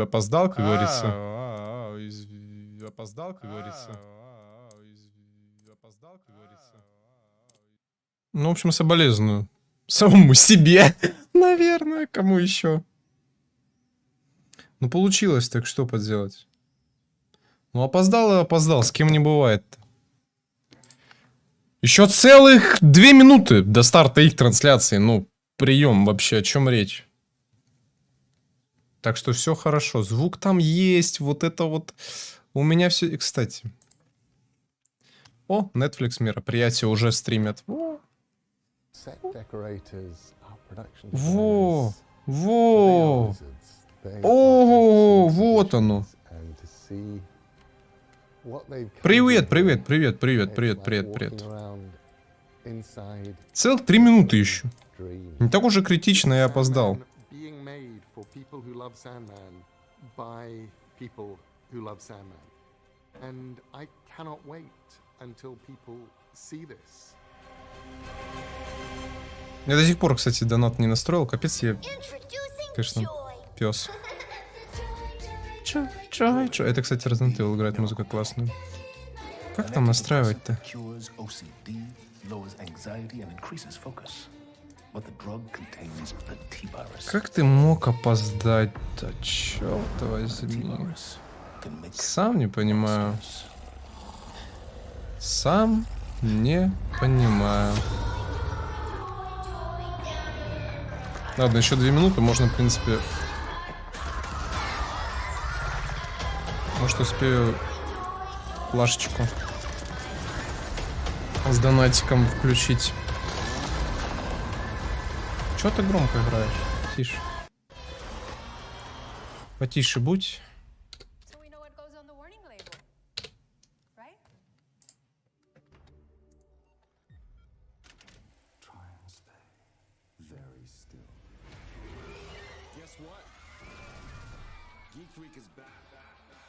Опоздал, как говорится. Опоздал, как говорится. Ну, в общем, соболезную. Самому себе. Наверное, кому еще. Ну, получилось, так что поделать? Ну, опоздал и опоздал. С кем не бывает-то. Еще целых 2 минуты до старта их трансляции. Ну, прием вообще, о чем речь? Так что все хорошо. Звук там есть. Вот это вот. У меня все... И, кстати. О, Netflix мероприятие уже стримят. Во. Во. О, вот оно. Привет, привет, привет, привет, привет, привет, привет. Целых 3 минуты еще. Не так уже критично, я опоздал. Я до сих пор, кстати, донат не настроил. Капец, я, конечно, пес. Чё? Это, кстати, Resident Evil играет музыка классную. Как там настраивать-то? Как ты мог опоздать-то? Чёрт возьми. Сам не понимаю. Сам не понимаю. Ладно, еще 2 минуты, можно, в принципе... Может, успею плашечку с донатиком включить. Чё ты громко играешь? Тише. Потише будь.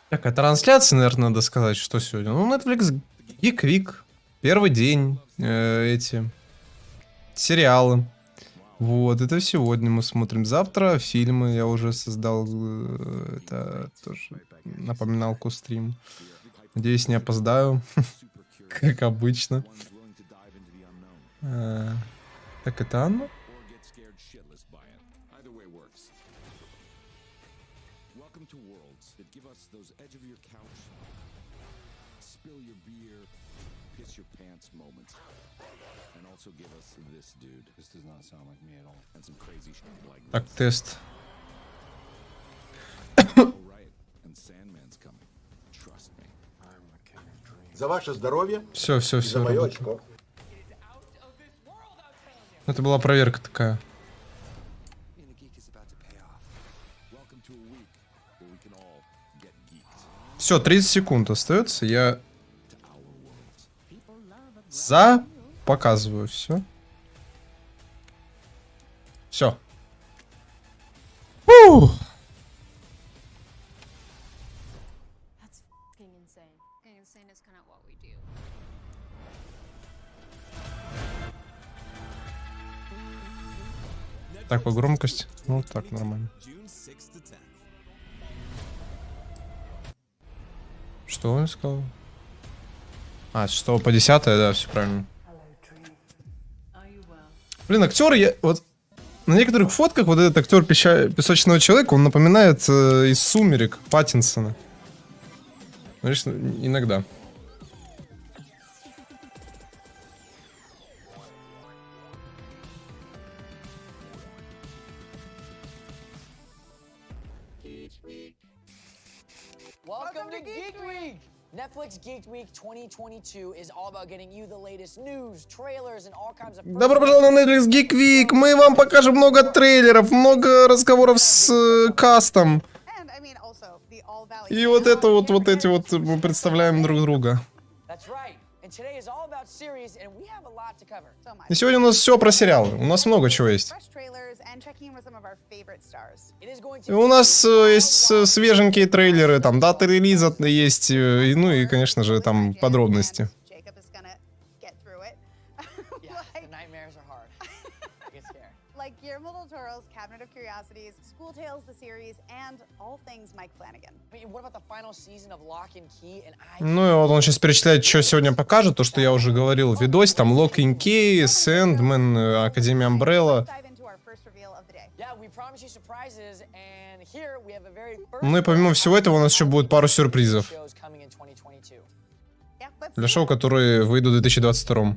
Так, а трансляции, наверное, надо сказать, что сегодня. Ну, Netflix Geeked, первый день, эти сериалы. Вот, это сегодня мы смотрим. Завтра фильмы я уже создал, это тоже напоминалку стрим. Надеюсь, не опоздаю, как обычно. Так, это Анна? Так, тест. За ваше здоровье. Все. За мое очко. Это была проверка такая. Все, 30 секунд остается. Я показываю все. Все. Так, по громкости. Ну, так, нормально. Что он сказал? А, с 6 по 10, да, все правильно. Блин, актер, я вот на некоторых фотках вот этот актер Песочного человека, он напоминает из «Сумерек» Паттинсона. Конечно, иногда. Welcome to Geek Week! Netflix Geeked Week 2022 is all about getting you the latest news, trailers and all kinds of... Добро пожаловать на Netflix Geeked Week! Мы вам покажем много трейлеров, много разговоров с кастом. И вот это вот эти вот мы представляем друг друга. И сегодня у нас все про сериалы. У нас много чего есть. И у нас есть свеженькие трейлеры, там даты релиза есть, ну и, конечно же, там подробности. curiosities, school tales, the series, and all things Mike Flanagan. I mean, what about the final season of Lock and Key? And Ну и вот он сейчас перечисляет, что сегодня покажет, то, что я уже говорил в видосе, там Lock and Key, Sandman, Академия Амбрелла. Let's dive into our first reveal of the day. yeah, we promise you surprises, and here we have a very first Ну и помимо всего этого у нас еще будет пару сюрпризов shows coming in 2022. Yeah, let's для see шоу, it. которые выйдут в 2022.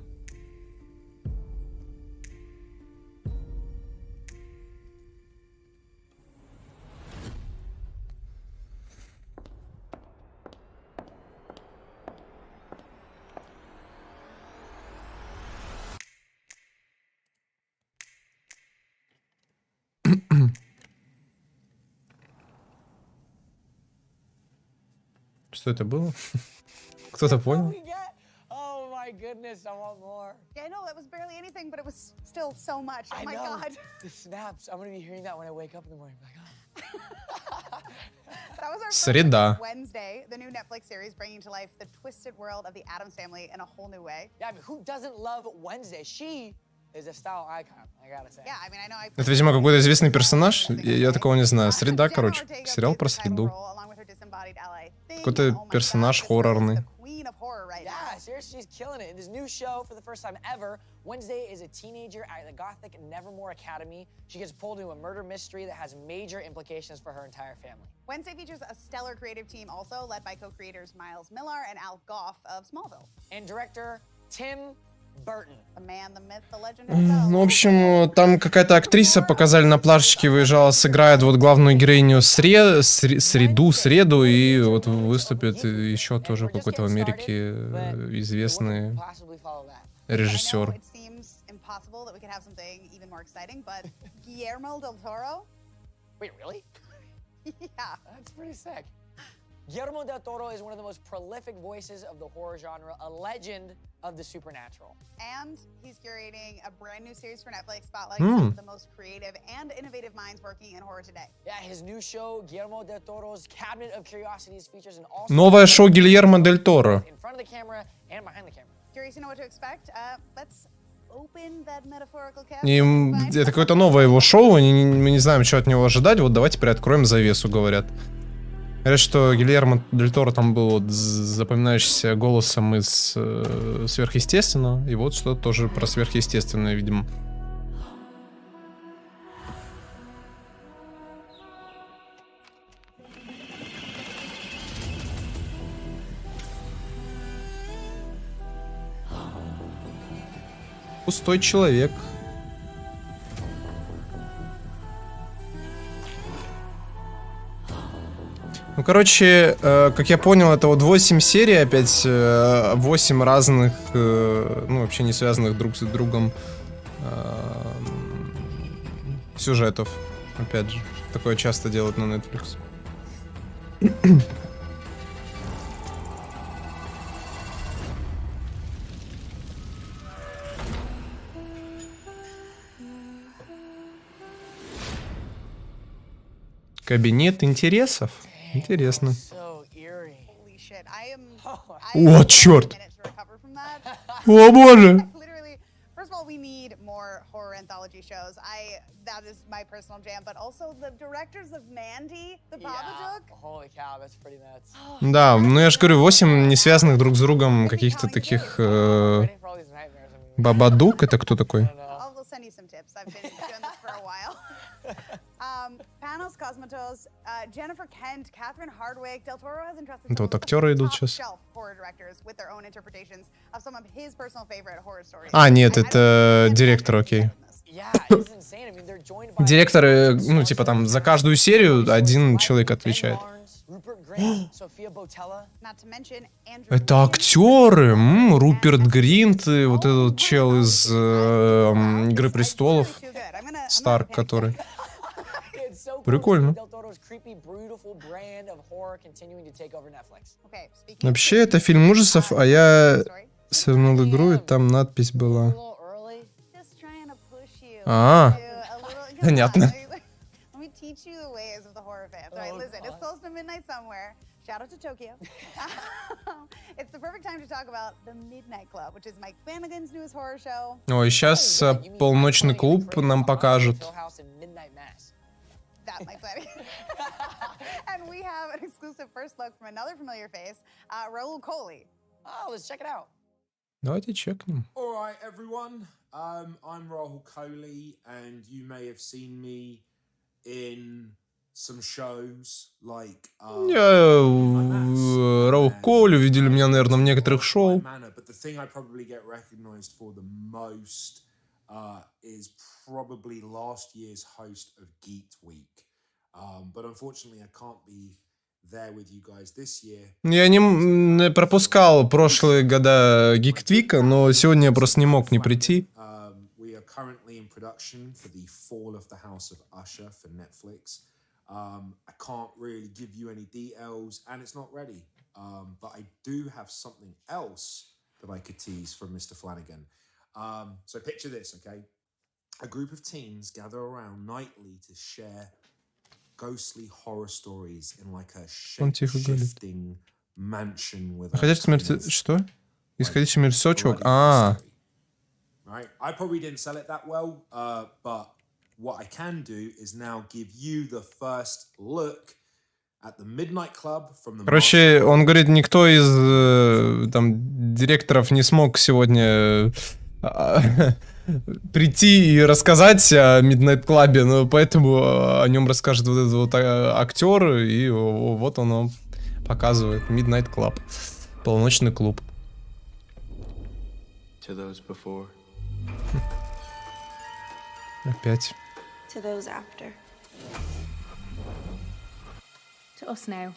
Что это было? Кто-то понял? We get? Oh my goodness, I want more. Yeah, I know that was barely anything, but it was still so much. Oh I my know. god. The snaps. I'm gonna be hearing that when I wake up in the morning. Like, oh. That was our first Среда. look at Wednesday, the new Netflix series bringing to life the twisted world of the Addams family in a whole new way. Yeah, I mean, who doesn't love Wednesday? She is a style icon, I gotta say. Yeah, I mean, I know I Это, видимо, какой-то известный персонаж. Я такого не знаю. Среда, короче. Сериал про среду. Какой-то персонаж хоррорный. Yeah, seriously, she's killing it. In this new show, for the first time ever, Wednesday is a teenager at the Gothic Nevermore Academy. She gets pulled into a murder mystery that has major implications for her entire family. Wednesday features a stellar creative team also led by co-creators Miles Millar and Al Goff of Smallville. And director Tim Burton. The man, the myth, the legend himself. Ну, в общем, там какая-то актриса, показали на плашечке, выезжала, сыграет вот главную героиню Среду, и вот выступит еще тоже какой-то в Америке известный Possibly follow that. I know режиссер. it seems impossible that we could have something even more exciting, but Guillermo del Toro? Wait, really? Yeah. That's pretty sick. Guillermo del Toro is one of the most prolific voices of the horror genre, a legend of the supernatural. And he's curating a brand new series for Netflix spotlighting some of the most creative and innovative minds working in horror today. Yeah, his new show, Guillermo del Toro's Cabinet of Curiosities, features an all Новое шоу Гильермо Дель Торо. in front of the camera and behind the camera. Curious to know what to expect? Let's open that metaphorical cap. И это какое-то новое его шоу, мы не знаем, что от него ожидать. Вот давайте приоткроем завесу, говорят. Говорят, что Гильермо Дель Торо там был вот запоминающийся голосом из сверхъестественного. И вот что-то тоже про сверхъестественное, видимо. Пустой человек. Ну, короче, как я понял, это вот 8 серий, опять 8 разных, ну, вообще не связанных друг с другом сюжетов. Опять же, такое часто делают на Netflix. Кабинет интересов. Интересно. So eerie. Holy shit, I am. О, черт! Minutes to recover from that. О, боже! Literally, first of all, we need more horror anthology shows. That is my personal jam, but also the directors of Mandy, the Yeah. Babadook. Holy cow, that's pretty nuts. Да, ну я же говорю, 8 не связанных друг с другом каких-то таких... Ready for all these nightmares. I mean, Бабадук, это кто такой? I don't know. I'll send you some tips. I've been doing this for a while. Panos Cosmatos, Jennifer Kent, Catherine Hardwicke, Del Toro has entrusted Это some вот of the актеры идут сейчас. top-shelf horror directors with their own interpretations of some of his personal favorite horror stories. А, нет, I don't это think директор, anyone окей. has done this. Yeah, it's insane. I mean, they're joined by Директоры, ну, типа там, за каждую серию один человек отвечает. Rupert Grint, Sophia Boutella. Not to mention Andrew Это Williams, актеры, Руперт Гринт, и вот этот чел из Игры престолов, too good. I'm gonna Старк, panic. который... It's so cool Прикольно. to see Del Toro's creepy, beautiful brand of horror continuing to take over Netflix. Okay, speaking of Вообще, это фильм ужасов, а я story, свернул игру, и там надпись A была. little early. just trying to push you А, to a little. понятно. Let me teach you the ways of the horror fans. All right, Oh, listen, it's God. close to midnight somewhere. Shout out to Tokyo. It's the perfect time to talk about The Midnight Club, which is Mike Flanagan's newest horror show. Ой, сейчас полночный клуб нам покажут. Hill House and Midnight Mass. that Mike Flanagan. And we have an exclusive first look from another familiar face, Raul Coley. Oh, let's check it out. Давайте чекнем. All right, everyone. I'm Rahul Kohli, and you may have seen me in some shows like. Раул Колю видели меня, наверное, в некоторых шоу. But the thing I probably get recognized for the most is probably last year's host of Geeked Week. But unfortunately, I can't be there with you guys this year. Я не пропускал прошлые года Гиктвика, но сегодня я просто не мог не прийти. We are currently in production for the Fall of the House of Usher for Netflix. I can't really give you any details, and it's not ready. But I do have something else that I could tease from Mr. Flanagan. So picture this, okay? A group of teens gather around nightly to share ghostly horror stories in like a shape-shifting mansion with Что? Исходящий мертвячок? Right? I probably didn't sell it that well, but what I can do is now give you the first look at the Midnight Club from the. Короче, он говорит, никто из там директоров не смог сегодня прийти и рассказать о Midnight Club, но поэтому о нем расскажет вот этот вот актер, и вот он показывает Midnight Club, полуночный клуб. To those before. Опять. To those after. To us now.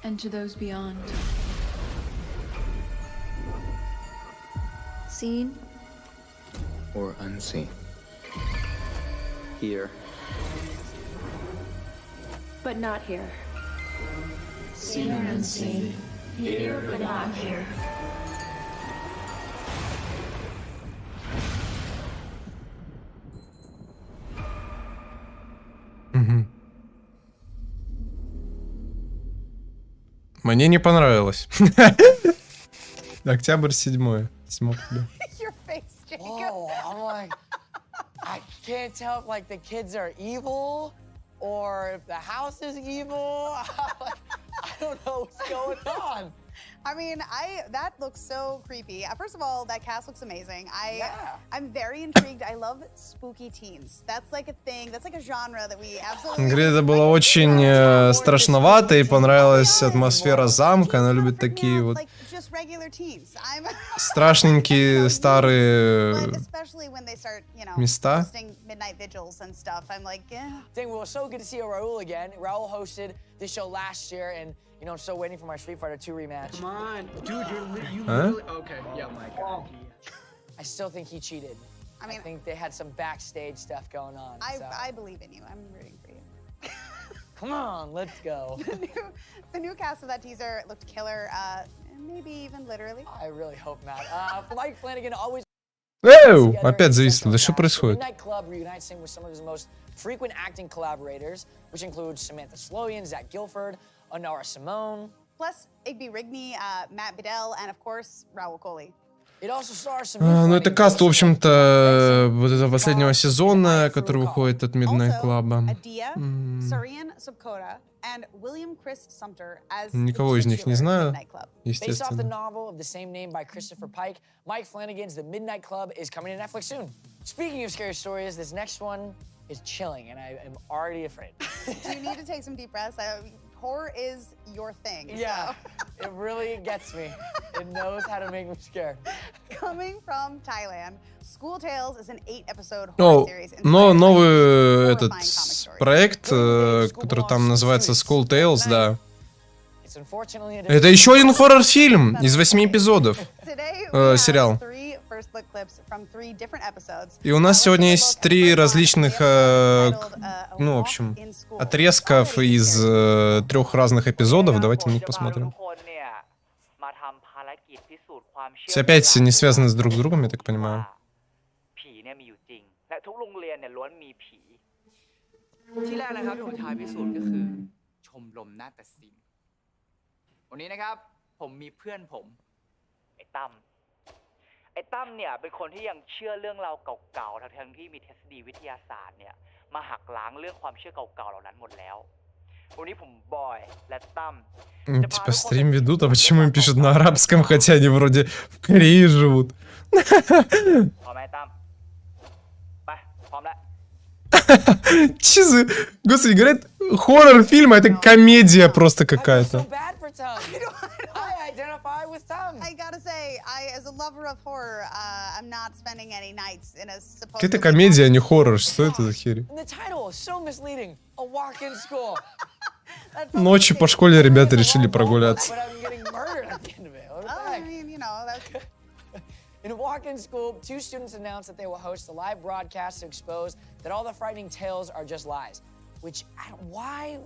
And to those beyond. Seen Or unseen. Here. but not here. Seen or unseen. Here but not here. Мне не понравилось. Октябрь 7. 7 октября. Your face, Jacob. Whoa, I'm like, I can't tell if like the kids are evil or if the house is evil. I don't know what's going on. I mean, that looks so creepy. First of all, that cast looks amazing. I'm very intrigued. I love spooky teens. That's like a thing. That's like a genre that we absolutely. Говорит, это было очень страшновато, и понравилась атмосфера замка. Она любит такие вот страшненькие старые места. Well, so good to see Raul again. Raul hosted this show last year, and you know, I'm still waiting for my Street Fighter 2 rematch. Come on, dude, you literally... Okay, yeah. Oh my God. I still think he cheated. I think they had some backstage stuff going on. I believe in you. I'm rooting for you. Come on, let's go. The new cast of that teaser looked killer, maybe even literally. I really hope not. Mike Flanagan always. Опять зависло. Да что происходит? Midnight Club reunites him with some of his most frequent acting collaborators, which include Samantha Sloyan, Zach Gilford, Anara Simone. Plus, Igby Rigney, Matt Bedell, and of course, Raul Coley. It also stars some Ну, это каст, в общем-то, вот этого последнего сезона, который выходит от Midnight Club. Никого из них не знаю, естественно. Based off the novel of the same name by Christopher Pike, Mike Flanagan's The Midnight Club is coming to Netflix soon. Speaking of scary stories, this next one is chilling, and I am already afraid. Do you need to take some deep breaths? Horror is your thing. Yeah, it really gets me. It knows how to make me scared. Coming from Thailand, School Tales is an 8-episode horror series. Но новый этот проект, который там называется School Tales, да. Это еще один хоррор-фильм из 8 эпизодов. Сериал. И у нас сегодня есть 3 различных, ну, в общем, отрезков из 3 разных эпизодов. Давайте на них посмотрим. Все опять не связаны друг с другом, я так понимаю. มาหักล้างเรื่องความเชื่อเก่าๆเหล่านั้นหมดแล้ววันนี้ผมบอยและตั้ม Типа стрим ведут, а почему им пишут на арабском, хотя они вроде в Корее живут? พร้อมไหมตั้มไปพร้อมแล้ว Че за... Господи, говорят, хоррор-фильм, а это комедия просто какая-то. I gotta say, as a lover of horror, I'm not spending any nights in a supposed. Это комедия, а не хоррор. Что это за херь? Ночью по школе ребята решили прогуляться. In a walk-in school, 2 students announced that they will host a live broadcast to expose that all the frightening tales are just lies. Which, why?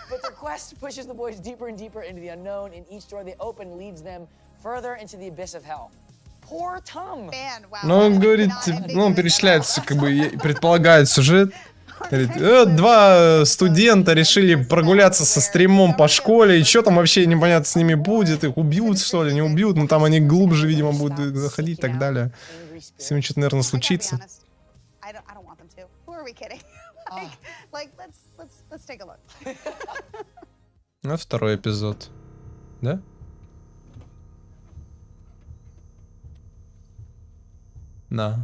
But their quest pushes the boys deeper and deeper into the unknown, and each door they open leads them further into the abyss of hell. Poor Tom. Ну, он говорит, ну, он перечисляется, как бы, предполагает сюжет. Говорит, 2 студента решили прогуляться со стримом по школе, и что там вообще непонятно с ними будет, их убьют, что ли, не убьют, но там они глубже, видимо, будут заходить и так далее. С ними что-то, наверное, случится. Ну, 2-й эпизод. Да? Да.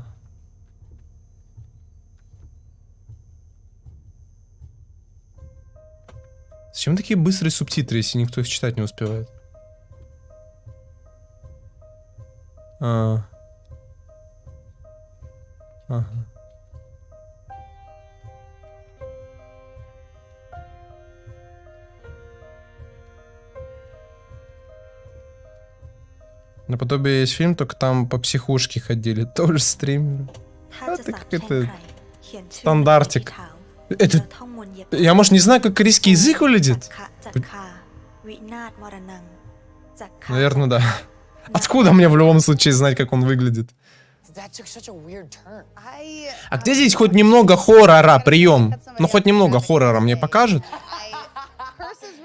Зачем такие быстрые субтитры, если никто их читать не успевает? Ага. Наподобие есть фильм, только там по психушке ходили. Тоже стримеры. Это какой-то стандартик. Это... Я, может, не знаю, как корейский язык выглядит? Наверное, да. Откуда мне в любом случае знать, как он выглядит? А где здесь хоть немного хоррора, прием? Ну, хоть немного хоррора мне покажет?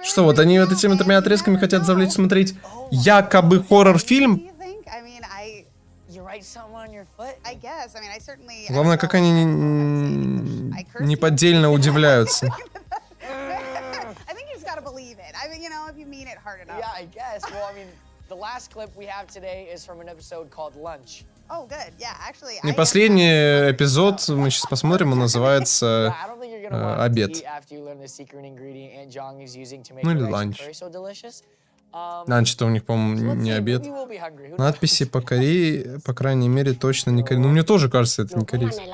Что, вот они вот этими отрезками хотят завлечь смотреть якобы хоррор-фильм? Главное, как они неподдельно удивляются. И последний эпизод, мы сейчас посмотрим, он называется «Обед». Ну или ланч. Ланч-то у них, по-моему, не обед. Надписи по Корее, по крайней мере, точно не корейские. Ну, мне тоже кажется, это не корейский.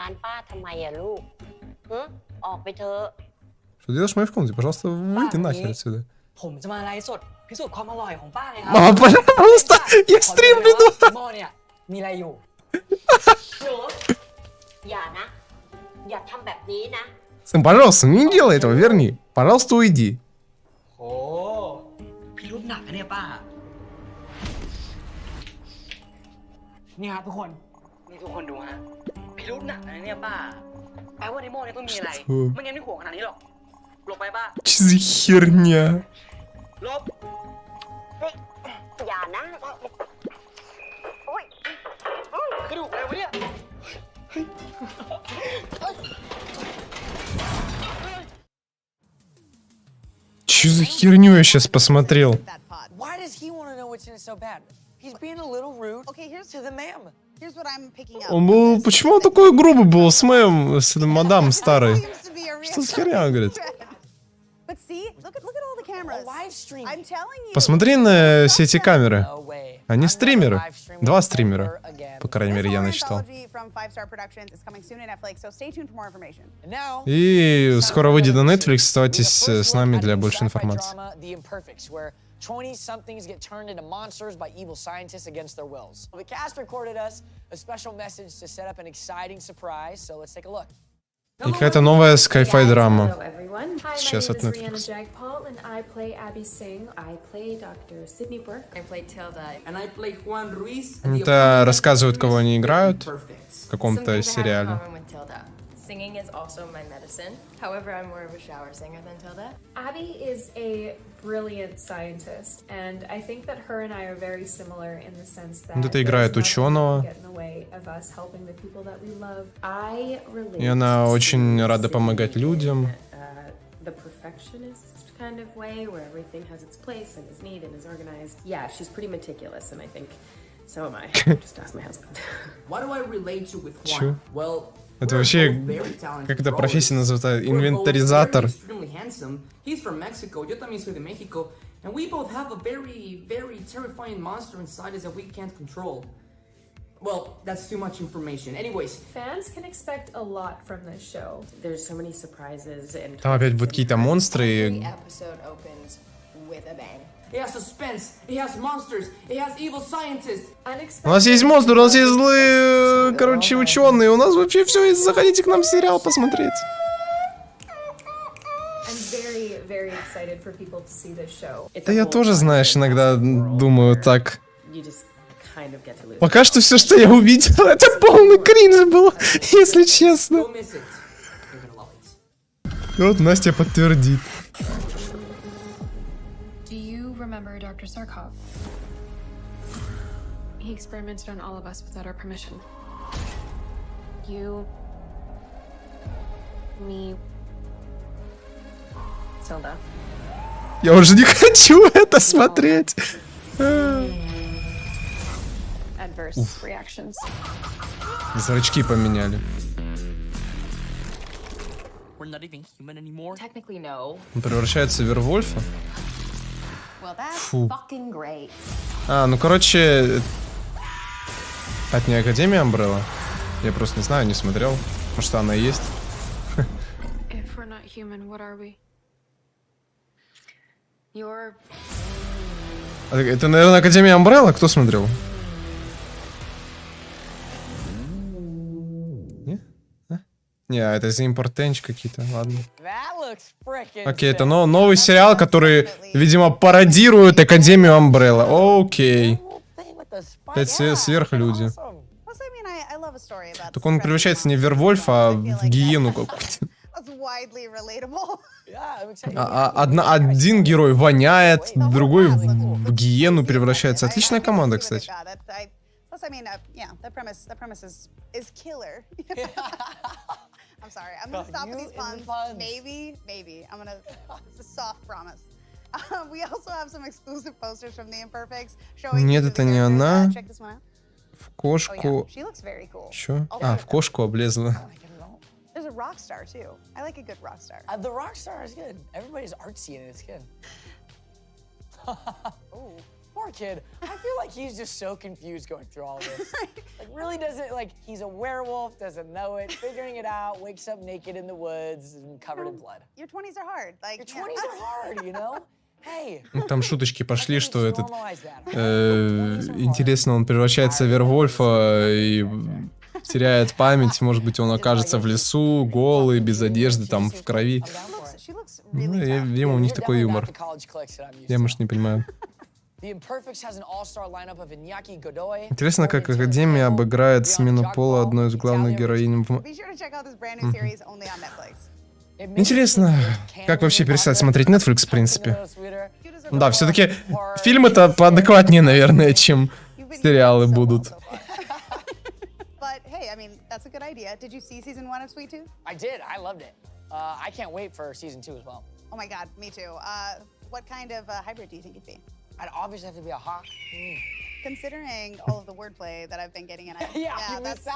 Что делаешь в моей комнате? Пожалуйста, выйди нахер отсюда. Мама, пожалуйста, я стрим веду. Сын, пожалуйста, не делай этого, верни. Пожалуйста, уйди. พิรุธหนักนะเนี่ยป้านี่ครับทุกคนนี่ทุกคนดูฮะพิรุธหนักนะเนี่ยป้าแปลว่าในหม้อเนี่ยต้องมีอะไรไม่งั้นไม่ห่วงขนาดนี้หรอกหลบไปป้า Что за херня? หลบอย่านะโอ้ยกระดูกอะไรวะเนี่ย Что за херню я сейчас посмотрел? Он был... Почему он такой грубый был с моим... с мадам старой? Что за херня, говорит? Посмотри на все эти камеры. Они стримеры. 2 стримера. По крайней мере, я насчитал. И скоро выйдет на Netflix. Оставайтесь с нами для большей информации. 20-somethings get turned into monsters by evil scientists against their wills. The cast recorded us a special message to set up an exciting surprise, so let's take a look. И какая-то новая sci-fi драма. Сейчас от Netflix. Это рассказывают, кого они играют в каком-то сериале. Singing is also my medicine. However, I'm more of a shower singer than Tilda. Abby is a brilliant scientist, and I think that her and I are very similar in the sense that Вот это играет ученого. И она очень рада помогать людям. The perfectionist kind of way, where everything has its place and is neat and is organized. Yeah, she's pretty meticulous, and I think so am I. Just ask my husband. What do I relate to with Чё? Juan? Well, Это вообще, как эта профессия называется, инвентаризатор. Extremely handsome. He's from Mexico. Yo también soy de México, and we both have a very, very terrifying monster inside us that we can't control. Well, that's too much information. Anyways, fans can expect a lot from this show. There's so many surprises and. Там опять будут какие-то монстры. Every episode opens with a bang. It has suspense, it has monsters, it has evil scientists. У нас есть монстры, у нас есть злые, короче, ученые. У нас вообще все есть. Заходите к нам в сериал посмотреть. Да я тоже, знаешь, иногда думаю так. Пока что все, что я увидел, это полный кринж был, если честно. Вот Настя подтвердит. Dr. Sarkov. He experimented on all of us without our permission. You, me, Tilda. Я уже не хочу это смотреть. Adverse reactions. Зрачки поменяли. We're not even human anymore. Technically, no. Он превращается в Вервольфа. Фу. А, ну короче, это не Академия Амбрелла. Я просто не знаю, не смотрел. Может, она и есть. Это, наверное, Академия Амбрелла? Кто смотрел? Не, это за импортенч какие-то, ладно. Окей, это новый сериал, который, видимо, пародирует Академию Амбрелла. Окей. Опять сверхлюди. Только он превращается не в Вервольфа, а в гиену какую-то. Один герой воняет, другой в гиену превращается. Отличная команда, кстати. I'm sorry. I'm gonna stop with these puns. Maybe. I'm gonna. It's a soft promise. We also have some exclusive posters from the Imperfects showing. Нет, это не она. Check this one out. В кошку. She looks very cool. Чё? А, в кошку облезла. There's a rock star too. I like a good rock star. The rock star is good. Everybody's artsy and it's good. Ooh. Poor kid. I feel like he's just so confused going through all of this. Like, really doesn't, like, he's a werewolf, doesn't know it, figuring it out, wakes up naked in the woods and covered in blood. Your 20s are hard. Like, your 20s are hard, you know? Hey. Там шуточки пошли, что этот... интересно, он превращается в Вервольфа и теряет память. Может быть, он окажется в лесу, голый, без одежды, там, в крови. Ну, видимо, у них такой юмор. Я, может, не понимаю. Интересно, как Академия обыграет смену пола одной из главных героинь. Интересно, как вообще перестать смотреть Netflix, в принципе. Да, все-таки фильмы-то поадекватнее, наверное, чем сериалы будут. I'd obviously have to be a hawk. Considering all of the wordplay that I've been getting in, yeah, that's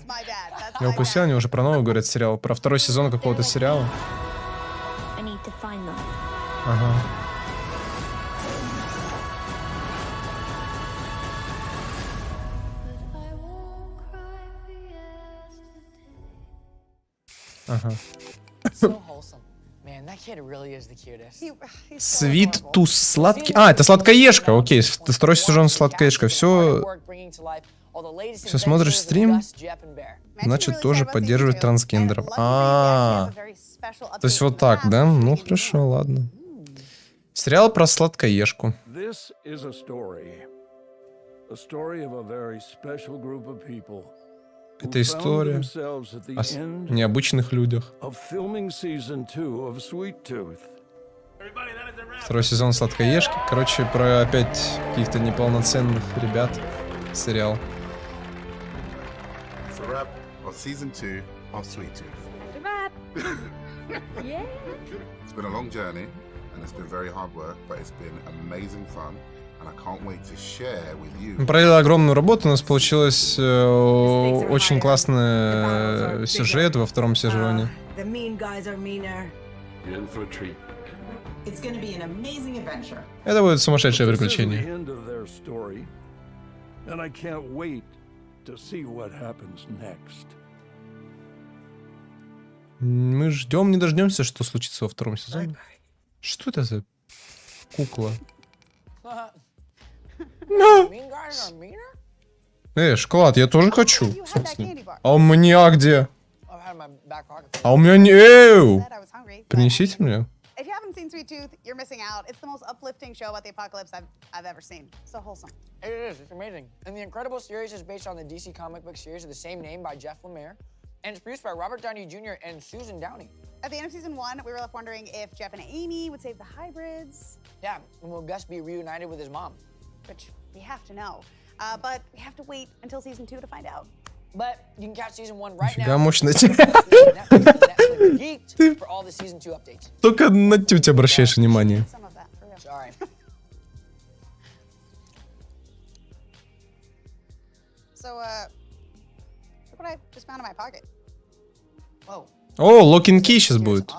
my bad. Я упустил, они уже про новый говорят сериал, про второй сезон какого-то сериала. Ага. Ага. Свит туз сладкий. А, это сладкоежка. Окей, второй сезон сладкоежка. Все смотришь стрим, значит тоже поддерживает трансгендеров. То есть вот так, да? Ну хорошо, ладно. Сериал про сладкоежку. Это история о необычных людях. Второй сезон «Сладкоежки». Короче, про опять каких-то неполноценных ребят. Сериал. Season 2 of Sweet Tooth. It's been a long journey and it's been very hard work, but it's been amazing fun and I can't wait to share with you. Мы проделали огромную работу, у нас получилось очень классный сюжет во втором сезоне. Это будет сумасшедшее приключение. Мы ждем, не дождемся, что случится во втором сезоне. Что это за кукла? Шоколад, я тоже хочу. А у меня где? А у меня не... Принесите мне. If you haven't seen Sweet Tooth, you're missing out. It's the most uplifting show about the apocalypse I've ever seen. So wholesome. It is. It's amazing. And the incredible series is based on the DC comic book series of the same name by Jeff Lemire. And it's produced by Robert Downey Jr. and Susan Downey. At the end of season 1, we were left wondering if Jeff and Amy would save the hybrids. Yeah, and will Gus be reunited with his mom? Which we have to know. But we have to wait until season 2 to find out. But you can catch season 1 right Фига now. мощно. Netflix Geeked for all the season 2 updates. Только на тетю обращаешь внимание. Sorry. So, look what I just found in my pocket. Whoa. О, локин ки сейчас будет.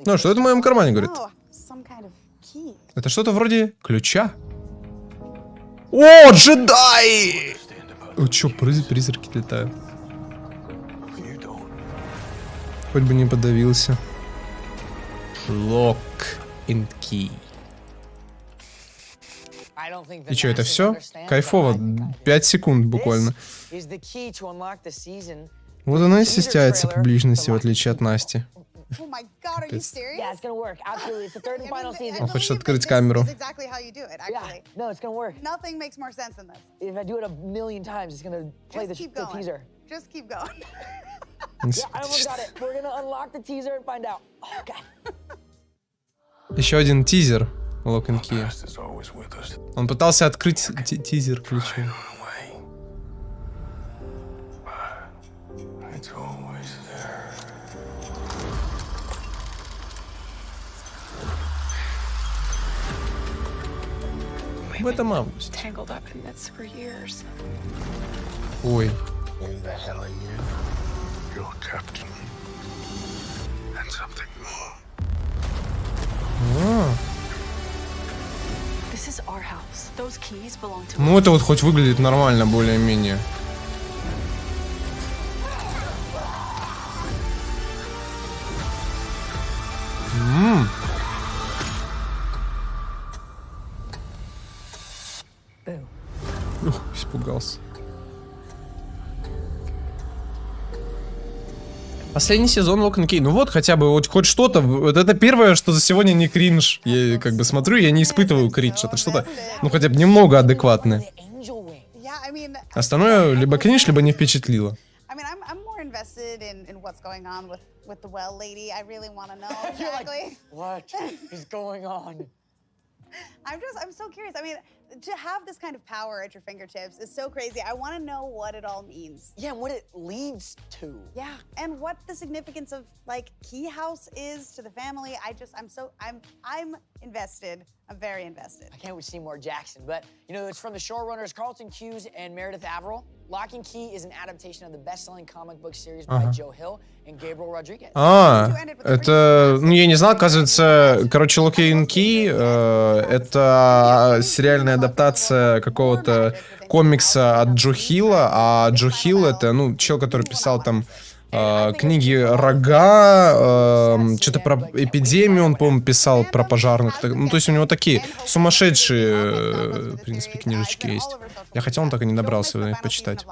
Ну, что это в моем кармане, говорит? Oh, some kind of key. Это что-то вроде ключа. О, джедай! О, чё, призраки летают. Хоть бы не подавился. Lock and key. И чё, это все? Кайфово. 5 секунд буквально. Вот она и стесняется публичности, в отличие от Насти. Oh my god, are you serious? Yeah, it's gonna work. Absolutely. It's the third and final season. Он хочет открыть камеру. That's exactly how you do it, actually. Yeah, no, it's gonna work. Nothing makes more sense than this. If I do it a million times, it's gonna play the teaser. Just keep going. Yeah, I almost got it. We're gonna unlock the teaser and find out. Oh, God. Еще один тизер. Lock and key. Он пытался открыть тизер ключом. В этом августе. Ой. Ну это вот хоть выглядит нормально, более-менее. Ух, испугался. Последний сезон Lock and Key. Ну вот, хотя бы хоть что-то. Вот это первое, что за сегодня не кринж. Я как бы смотрю, я не испытываю кринж. Это что-то, ну хотя бы немного адекватное. Остальное либо кринж, либо не впечатлило. With the well lady, I really want to know exactly. What is going on? I'm so curious. I mean, to have this kind of power at your fingertips is so crazy. I want to know what it all means. Yeah, and what it leads to. Yeah, and what the significance of like Key House is to the family. I'm invested. I'm very invested. I can't wait to see more Jackson, but you know, it's from the showrunners Carlton Cuse and Meredith Averill. Lock and Key is an adaptation of the best-selling comic book series by Joe Hill and Gabriel Rodriguez. Это, ну я не знал, оказывается, короче, Lock and Key это сериальная адаптация какого-то комикса от Джо Хилла, а Джо Хилл это, ну, чел, который писал там книги «Рога», что-то про эпидемию он, по-моему, писал, про пожарных. Ну, то есть у него такие сумасшедшие, в принципе, книжечки есть. Я хотел, он так и не добрался их почитать.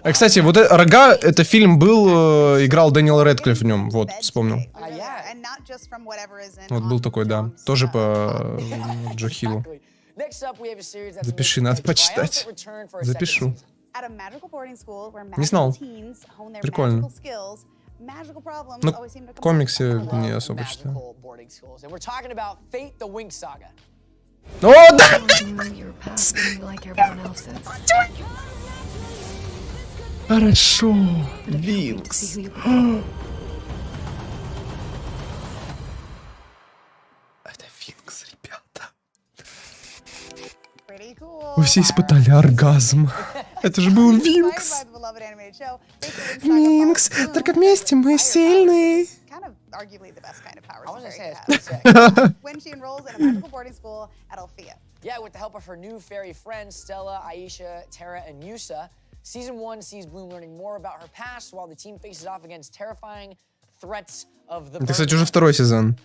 А, кстати, вот «Рога», это фильм был, играл Дэниел Рэдклифф в нем, вот, вспомнил. Вот был такой, да, тоже по Джо Хиллу. Запиши, надо почитать. Запишу. Не знал. Прикольно. Ну, комиксы не особо читаю. О, да! Хорошо. Винкс. Это Винкс, ребята. Вы все испытали оргазм. Это же был Винкс. Винкс, только вместе мы сильные. Arguably the best kind of powers a fairy has. When she enrolls in a magical boarding school at Althea. Yeah, with the help of her new fairy friends, Stella, Aisha, Tara, and Yusa, Season 1 sees Bloom learning more about her past while the team faces off against terrifying threats of the... Это, кстати, уже второй сезон.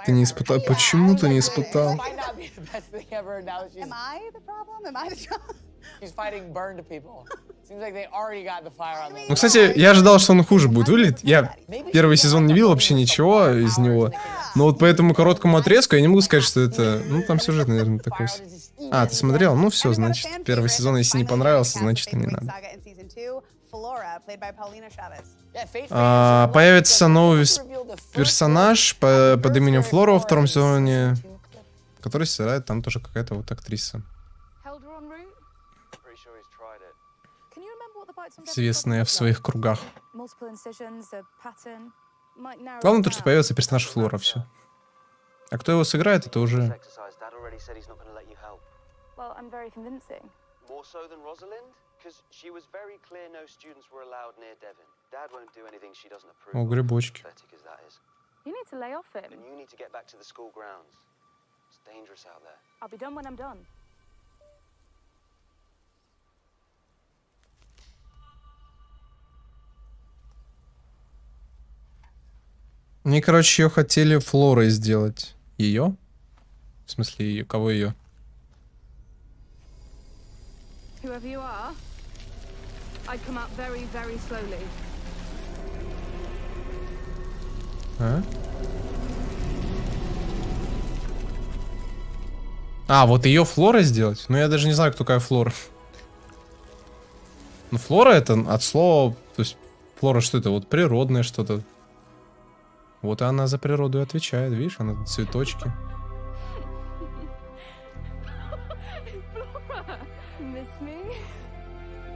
Ты не испытал? Почему ты не испытал? Am I the problem? Am I the trouble? She's fighting burned people. Seems like they already got the fire on them. Ну, кстати, я ожидал, что он хуже будет выглядеть. Я первый сезон не видел вообще ничего из него. Но вот по этому короткому отрезку я не могу сказать, что это... Ну, там сюжет, наверное, такой. А, ты смотрел? Ну, все, значит. Первый сезон, если не понравился, значит, и не надо. Появится новый персонаж под именем Флора во втором сезоне, который сыграет там тоже какая-то вот актриса. Известная в своих кругах. Главное то, что появится персонаж Флора, все. А кто его сыграет, это уже... О, грибочки. Мне, короче, ее хотели Флорой сделать. Ее? В смысле, ее? Кого ее? А, вот ее Флора сделать? Ну, я даже не знаю, кто такая Флора. Ну, Флора это от слова... То есть, Флора что это? Вот природное что-то. Вот и она за природу и отвечает. Видишь, она тут цветочки.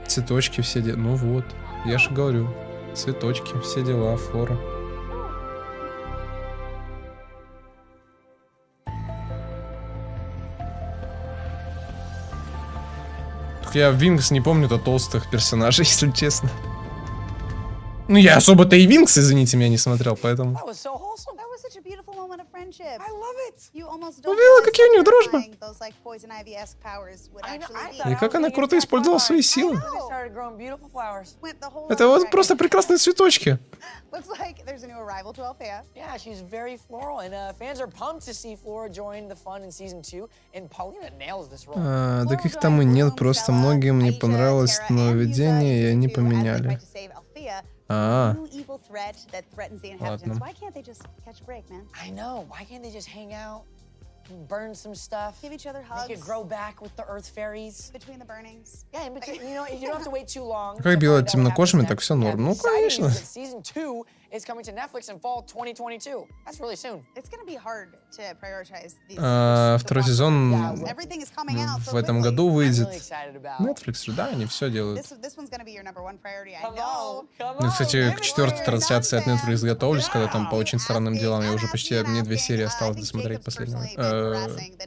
Цветочки все дела. Ну вот, я же говорю. Цветочки, все дела, Флора. Я в Винкс не помню-то толстых персонажей, если честно. Ну, я особо-то и Винкс, извините меня, не смотрел, поэтому... Увидела, какие у них дружба. И как она круто использовала свои силы. Это вот просто прекрасные цветочки. Таких там и нет, просто многим не понравилось нововведение, и они поменяли. Ладно. Burn some stuff. Give each other hugs. Make it grow back with the earth fairies. Between the burnings. Yeah, in between, you know, you don't have to wait too long. Как делать темнокожими, так все норм. Ну, конечно. Season 2 is coming to Netflix in fall 2022. That's really soon. It's going to be hard to prioritize these. Второй сезон в этом году выйдет. Netflix же, да, они все делают. Ну, кстати, к 4-й трансляции от Netflix готовлюсь, когда там по очень странным делам. Я уже почти, мне 2 серии осталось досмотреть последнего.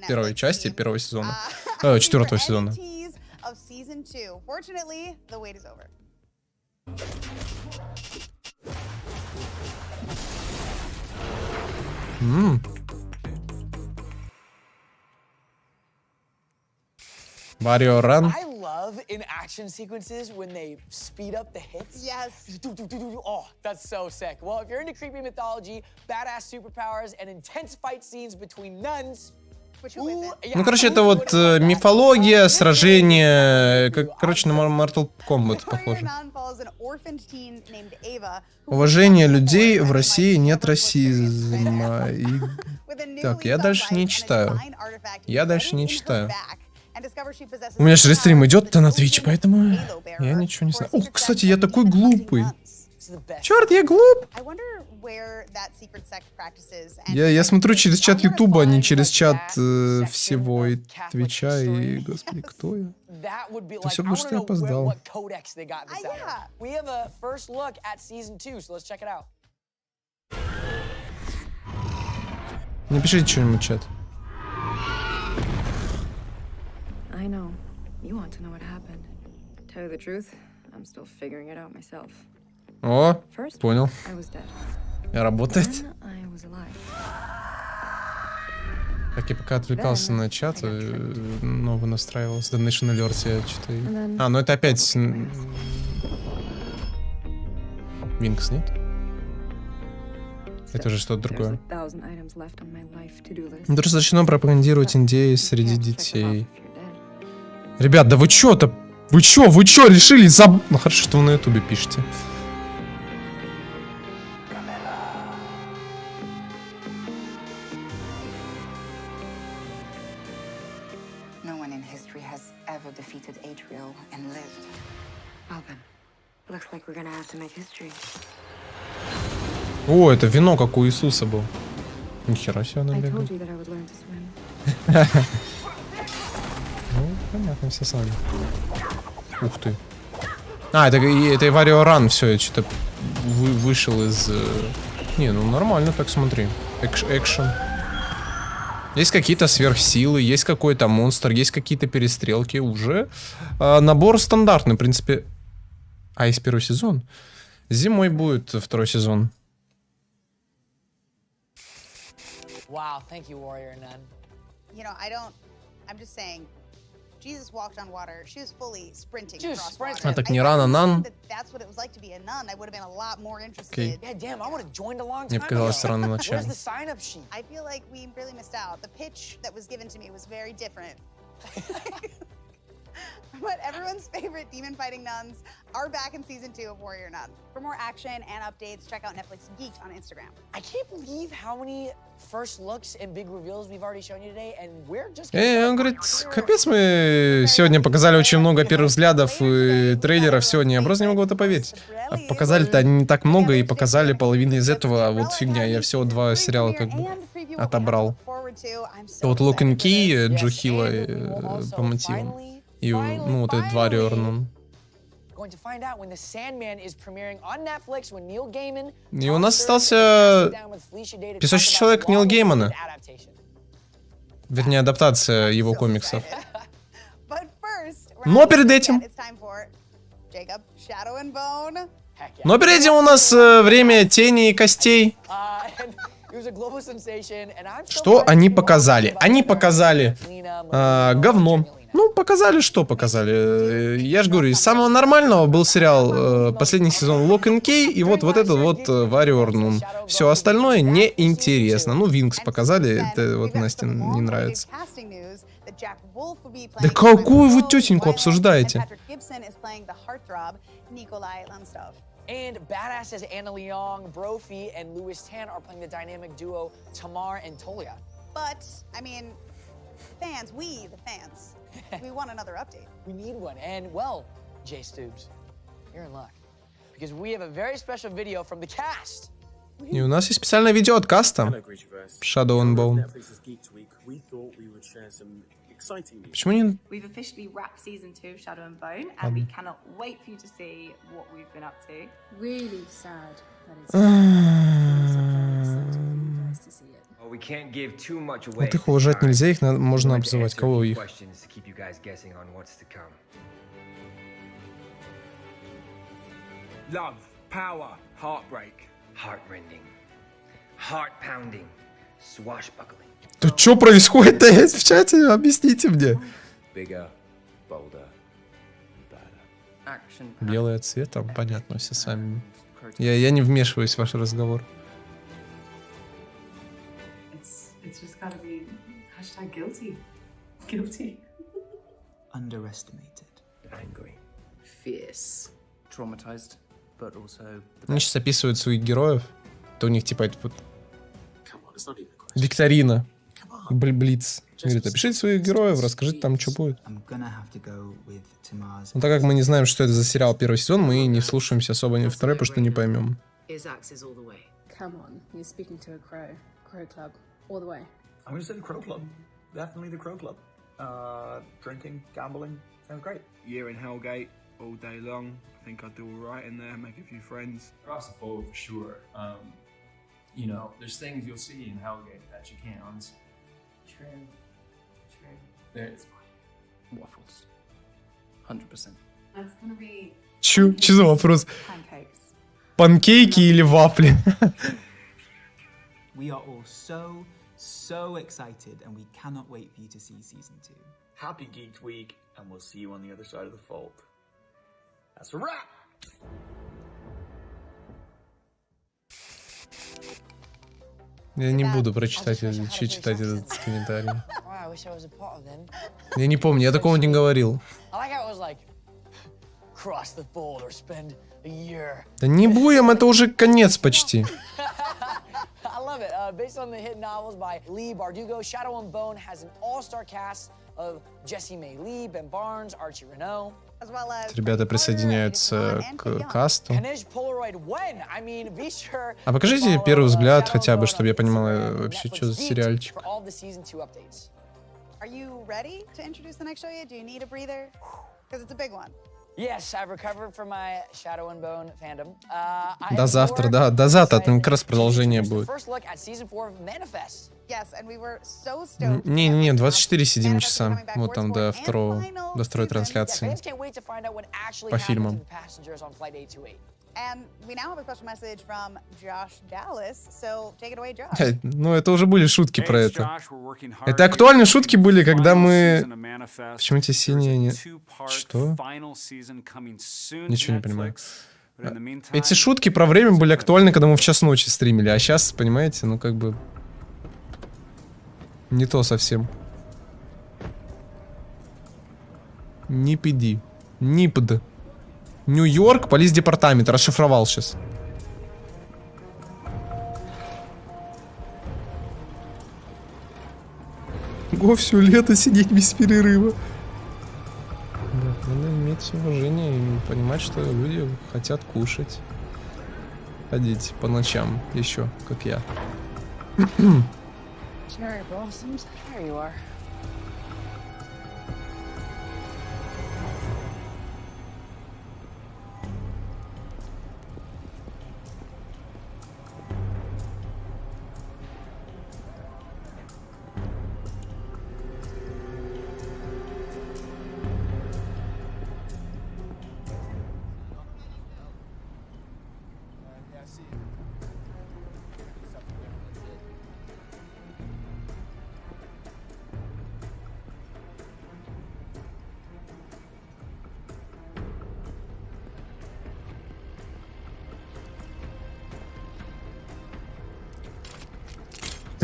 Первой части, первого сезона. 4-го сезона. Mario Run. I love in action sequences when they speed up the hits. Yes. Oh, that's so sick. Well, if you're into creepy mythology, badass superpowers, and intense fight scenes between nuns, Ну, короче, это вот мифология, сражение, короче, на Mortal Kombat похоже. Уважение людей, в России нет расизма. Так, я дальше не читаю. У меня же рестрим идет-то на Twitch, поэтому я ничего не знаю. О, кстати, я такой глупый. Черт, я глуп. Я смотрю через чат Ютуба, а не через чат всего и Твича, и, господи, кто я? Это все потому, что я опоздал. Напишите что-нибудь в чат. I know. You want to know what happened. Tell you the truth, I'm still figuring it out myself. О, понял. I was dead. Работает. I was alive. Так, я пока отвлекался на чат, новый настраивался. Donation Alert, я что-то... А, ну это опять... Винкс, нет? Это уже что-то другое. Разрешено пропагандировать идеи среди детей. Ребят, да вы чё-то... Вы чё решили Ну хорошо, что вы на ютубе пишете. О, это вино, как у Иисуса был. Нихера себе она бегает. Ну, понятно, все сами. Ух ты. А, это Иварио Ран, все, я что-то вышел из... Не, ну нормально, так смотри. Экшен. Есть какие-то сверхсилы, есть какой-то монстр, есть какие-то перестрелки. Уже набор стандартный, в принципе. А, есть первый сезон. Зимой будет второй сезон. Wow, thank you, warrior nun. You know, I'm just saying, Jesus walked on water. She was fully sprinting across water. А так не рано, нан. That's what it was like to be a nun. I would have been a lot more interested. Yeah, damn, I would have joined a long time Мне показалось ago. рано начало. Where's the sign-up sheet? I feel like we really missed out. The pitch that was given to me was very different. But everyone's favorite demon-fighting nuns are back in season 2 of Warrior Nun. For more action and updates, check out Netflix Geeked on Instagram. I can't believe how many first looks and big reveals we've already shown you today, and we're just... Он говорит, капец, мы сегодня показали очень много первых взглядов и трейлеров сегодня, я просто не могу в это поверить. А показали-то они не так много, и показали половину из этого, вот фигня, я всего 2 сериала как бы отобрал. Вот Lock and Key Джо Хилла по мотивам. И, ну, вот этот Warrior Nun. И у нас остался Песочный человек Нила Геймана. Вернее, адаптация его комиксов. Но перед этим у нас время тени и костей. Что они показали? Они показали говно. Ну, показали, что показали. Я же говорю, из самого нормального был сериал последний сезон Lock and Key, и вот этот вот Warrior Nun. Все остальное неинтересно. Ну, Винкс показали, это вот Насте не нравится. Да какую вы тетеньку обсуждаете? And badasses Anna Leong, Brophy, and Louis Tan are playing the dynamic duo Tamar and Tolia. But, I mean, fans, we, the fans, we want another update. We need one. And, well, Jay Stoobs, you're in luck. Because we have a very special video from the cast. И у нас есть специальное видео от каста. Shadow and Bone. Почему не... We've officially wrapped season 2 Shadow and Bone, and we cannot wait for you to see what we've been up to. Really sad that it's We can't give too much away. Вот их уважать нельзя, их можно обзывать. Кого их? Love, power, heartbreak, heart-rending, heart-pounding, swashbuckling. Да что происходит-то в чате? Объясните мне. Белый цвет, там понятно, все сами. Я не вмешиваюсь в ваш разговор. It's just gotta be #guilty. Guilty. Underestimated. Angry. Fierce. Traumatized, but also... Они сейчас описывают своих героев. То у них типа это вот викторина. Блиц. Говорит, опишите своих героев, расскажите там, что будет. Но так как мы не знаем, что это за сериал первый сезон, мы не слушаемся особо ни второй, потому что не поймем. Come on, you're speaking to a crow. Crow Club. All the way. I'm going to say the Crow Club. Definitely the Crow Club. Drinking, gambling, sounds great. Year in Hellgate all day long. I think I'd do all right in there, make a few friends. Across the forward for sure. You know, there's things you'll see in Hellgate that you can't unsee. True. True. There's Waffles. 100%. That's gonna be Чё за вопрос? pancakes. Панкейки или вафли? We are all so excited, and we cannot wait for you to see season 2. Happy Geeked Week, and we'll see you on the other side of the fold. That's a wrap! Я не буду читать этот комментарий. Я не помню, я такого не говорил. Да не будем, это уже конец почти. I love it. Based on the hit novels by Lee Bardugo, Shadow and Bone has an all-star cast of Jessie May Lee, Ben Barnes, Archie Renault. Ребята присоединяются к касту. А покажите первый взгляд хотя бы, чтобы я понимала вообще, что за сериальчик. До завтра, да, до завтра, там как раз продолжение будет. Не, 24 сидим часа, вот там до второй трансляции по фильмам. Ну, это уже были шутки про это. Это актуальные шутки были, когда мы... Почему эти синие... Что? Ничего не понимаю. Эти шутки про время были актуальны, когда мы в час ночи стримили, а сейчас, понимаете, ну как бы... Не то совсем. НИПД. НИПД. Нью-Йорк, полис-департамент. Расшифровал сейчас. Все лето сидеть без перерыва. Да, надо иметь уважение и понимать, что люди хотят кушать. Ходить по ночам еще, как я. Sorry, bro. There you are.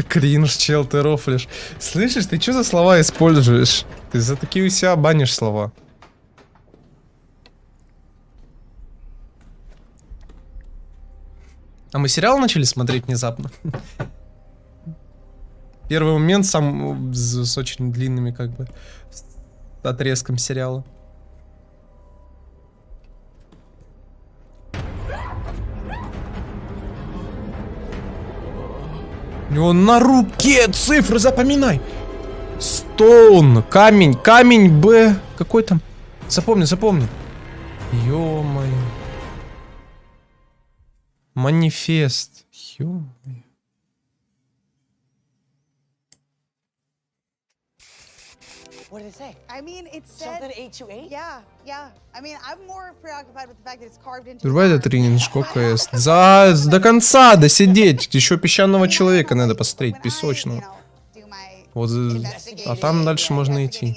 Кринж, чел, ты рофлишь. Слышишь, ты что за слова используешь? Ты за такие у себя банишь слова. А мы сериал начали смотреть внезапно. Первый момент сам с очень длинными, как бы, отрезком сериала. У него на руке цифры, запоминай. Стоун, камень Б. Какой там? Запомни. Ё-моё. Манифест. Ё-моё. What did it say? I mean, it said... Something 828? Yeah. I mean, I'm more preoccupied with the fact that it's carved into... Другой это тренинг, сколько есть. До конца досидеть. Еще песчаного человека надо посмотреть, песочного. Вот, а там дальше можно идти.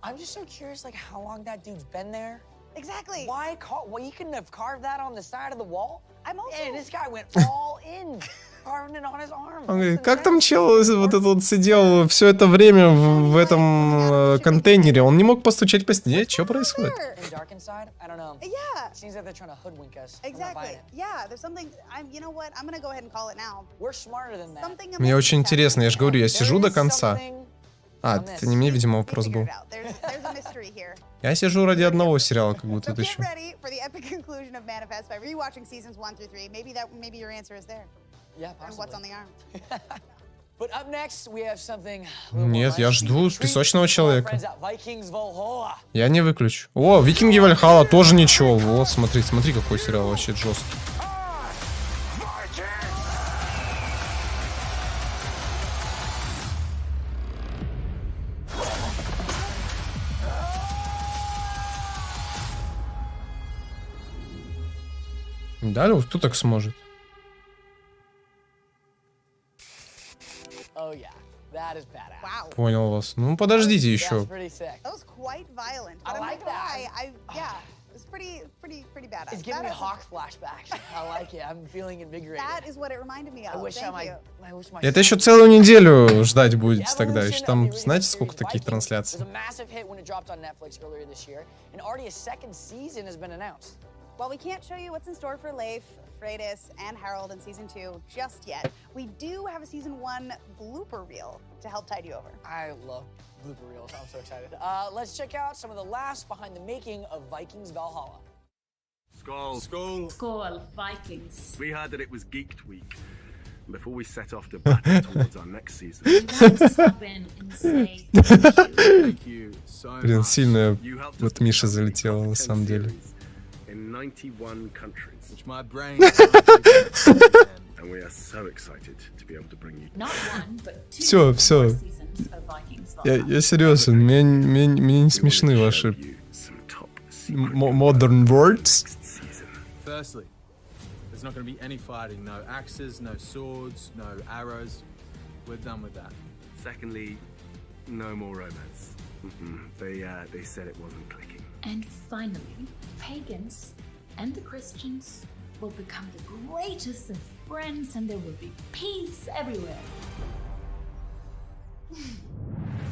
I'm just so curious, like, how long that dude's been there. Exactly. Why you couldn't have carved that on the side of the wall? Man, this guy went all in, carving it on his arm. Он говорит, как там чел вот этот вот сидел все это время в этом контейнере? Он не мог постучать по стене. Что происходит? Yeah. Seems like they're trying to hoodwink us. Exactly. Yeah, there's something. You know what? I'm gonna go ahead and call it now. We're smarter than that. Something Мне очень amazing интересно, я же говорю, я сижу до конца. А, on это не мне, видимо, вопрос был. There's a mystery here. Я сижу ради одного сериала, как будто это Get еще. ready for the epic conclusion of Manifest by rewatching seasons 1 through 3. Maybe your answer is there. Yeah, And what's on the arm? But up next, we have something. Нет, я жду Песочного человека. Friends at Vikings Valhalla. Я не выключу. О, Викинги Валгалла тоже ничего. Вот, смотри, какой сериал вообще жесткий. Да, кто так сможет? Oh yeah, that is badass. Wow. Понял вас. Ну, подождите еще. That's pretty sick. That was quite violent. But I I'm like not gonna that. lie. Yeah, it's pretty badass. It's giving me Badass. Hawk flashbacks. I like it. I'm feeling invigorated. That is what it reminded me I of. wish Thank I you. wish my. Это еще целую неделю ждать будете тогда. Еще там, знаете, сколько таких трансляций? It was a massive hit when it dropped on Netflix earlier this year, and already a second season has been announced. While we can't show you what's in store for Leif, Freydis, and Harold in season 2 just yet, we do have a season 1 blooper reel to help tide you over. I love blooper reels. I'm so excited. Let's check out some of the laughs behind the making of Vikings Valhalla. Skål. Skål. Skål, Vikings. We heard that it was Geeked Week. Before we set off to battle towards our next season. Thank you so much. Блин, сильно вот Миша залетела на самом деле. In 91 countries. Which my brain And we are so excited to be able to bring you. Not one, but two Все. seasons of Vikings Valhalla. Я серьезно, мне не смешны ваши modern words. Firstly, there's not going to be any fighting. No axes, no swords, no arrows. We're done with that. Secondly, no more romance. They said it wasn't clicking. And finally, pagans and the Christians will become the greatest of friends and there will be peace everywhere.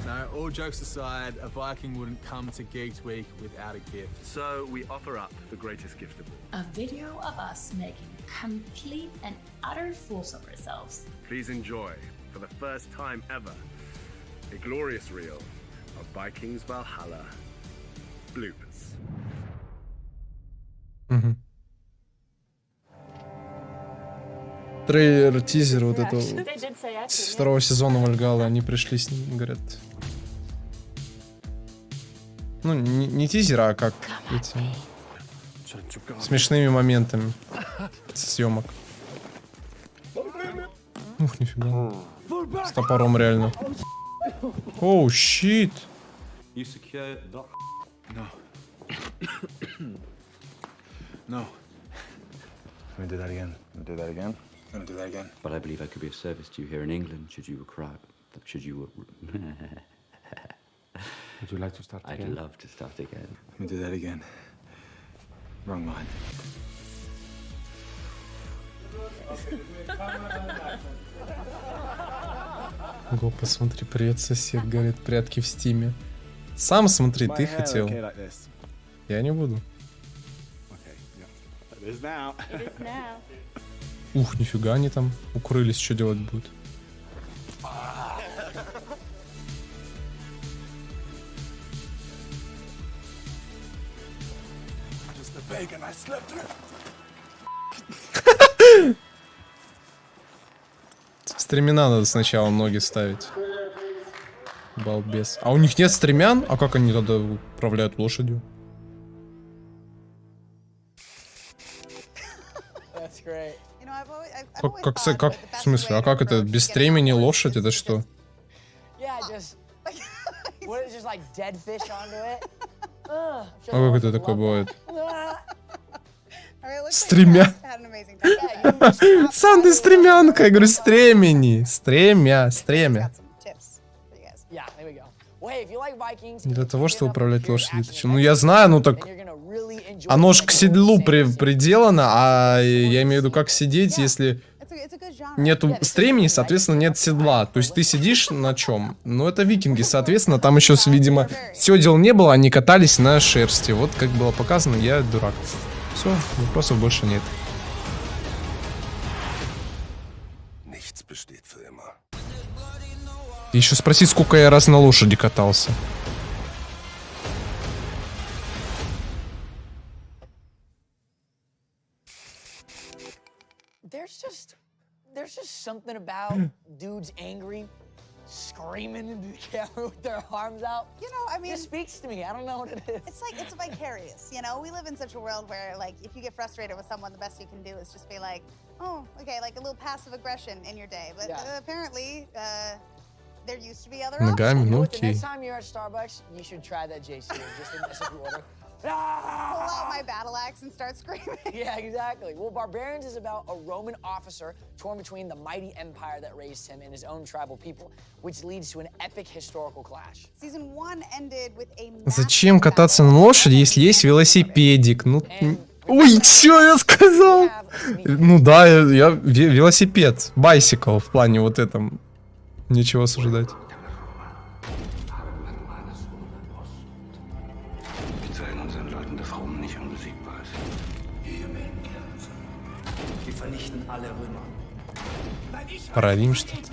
No, all jokes aside, a Viking wouldn't come to Geeked Week without a gift. So we offer up the greatest gift of all. A video of us making complete and utter fools of ourselves. Please enjoy, for the first time ever, a glorious reel of Vikings Valhalla bloopers. Трейлер, тизер вот этого с второго сезона Вальгаллы, они пришли с ним, говорят. Ну, не тизер, а как эти смешными моментами съемок. Ух, нифига. С топором реально. Оу, щит. No. Let me do that again. Do that again? Gonna do that again. But I believe I could be of service to you here in England. Should you require? Should you? Would you like to start again? I'd love to start again. Let me do that again. Wrong line. Го, посмотри, привет, сосед, говорит, прятки в стиме. Сам смотри, ты хотел. Я не буду. Ух, нифига они там укрылись, что делать будут? В стремена надо сначала ноги ставить. Балбес. А у них нет стремян? А как они тогда управляют лошадью? Как, в смысле? А как это? Без стремени лошадь? Это что? А как это такое бывает? Стремя. Сам ты стремянка. Я говорю, стремени. Стремя. Yeah, there we go. Well, hey, if you like Vikings, Для того, чтобы управлять лошадью. Ну я знаю, ну так... Оно ж к седлу приделано, а я имею в виду, как сидеть, если нету стремени, соответственно, нет седла. То есть ты сидишь на чем? Ну, это викинги, соответственно, там еще, видимо, седел не было, они катались на шерсти. Вот как было показано, я дурак. Все, вопросов больше нет. Еще спроси, сколько я раз на лошади катался. There's just something about dudes angry, screaming into the camera with their arms out. You know, I mean, it speaks to me. I don't know what it is. It's like, it's vicarious, you know? We live in such a world where, like, if you get frustrated with someone, the best you can do is just be like, oh, okay, like a little passive aggression in your day. But apparently, there used to be other options. The next time you're at Starbucks, you should try that JC just in message order. Pull out my battle axe and start screaming. Yeah, exactly. Well, Barbarians is about a Roman officer torn between the mighty empire that raised him and his own tribal people, which leads to an epic historical clash. Season 1 ended with a Зачем кататься на лошади, если есть велосипедик? Ну, ой, чё я сказал? Ну да, я велосипед, bicycle в плане вот этом. Нечего осуждать. Про Рим что-то.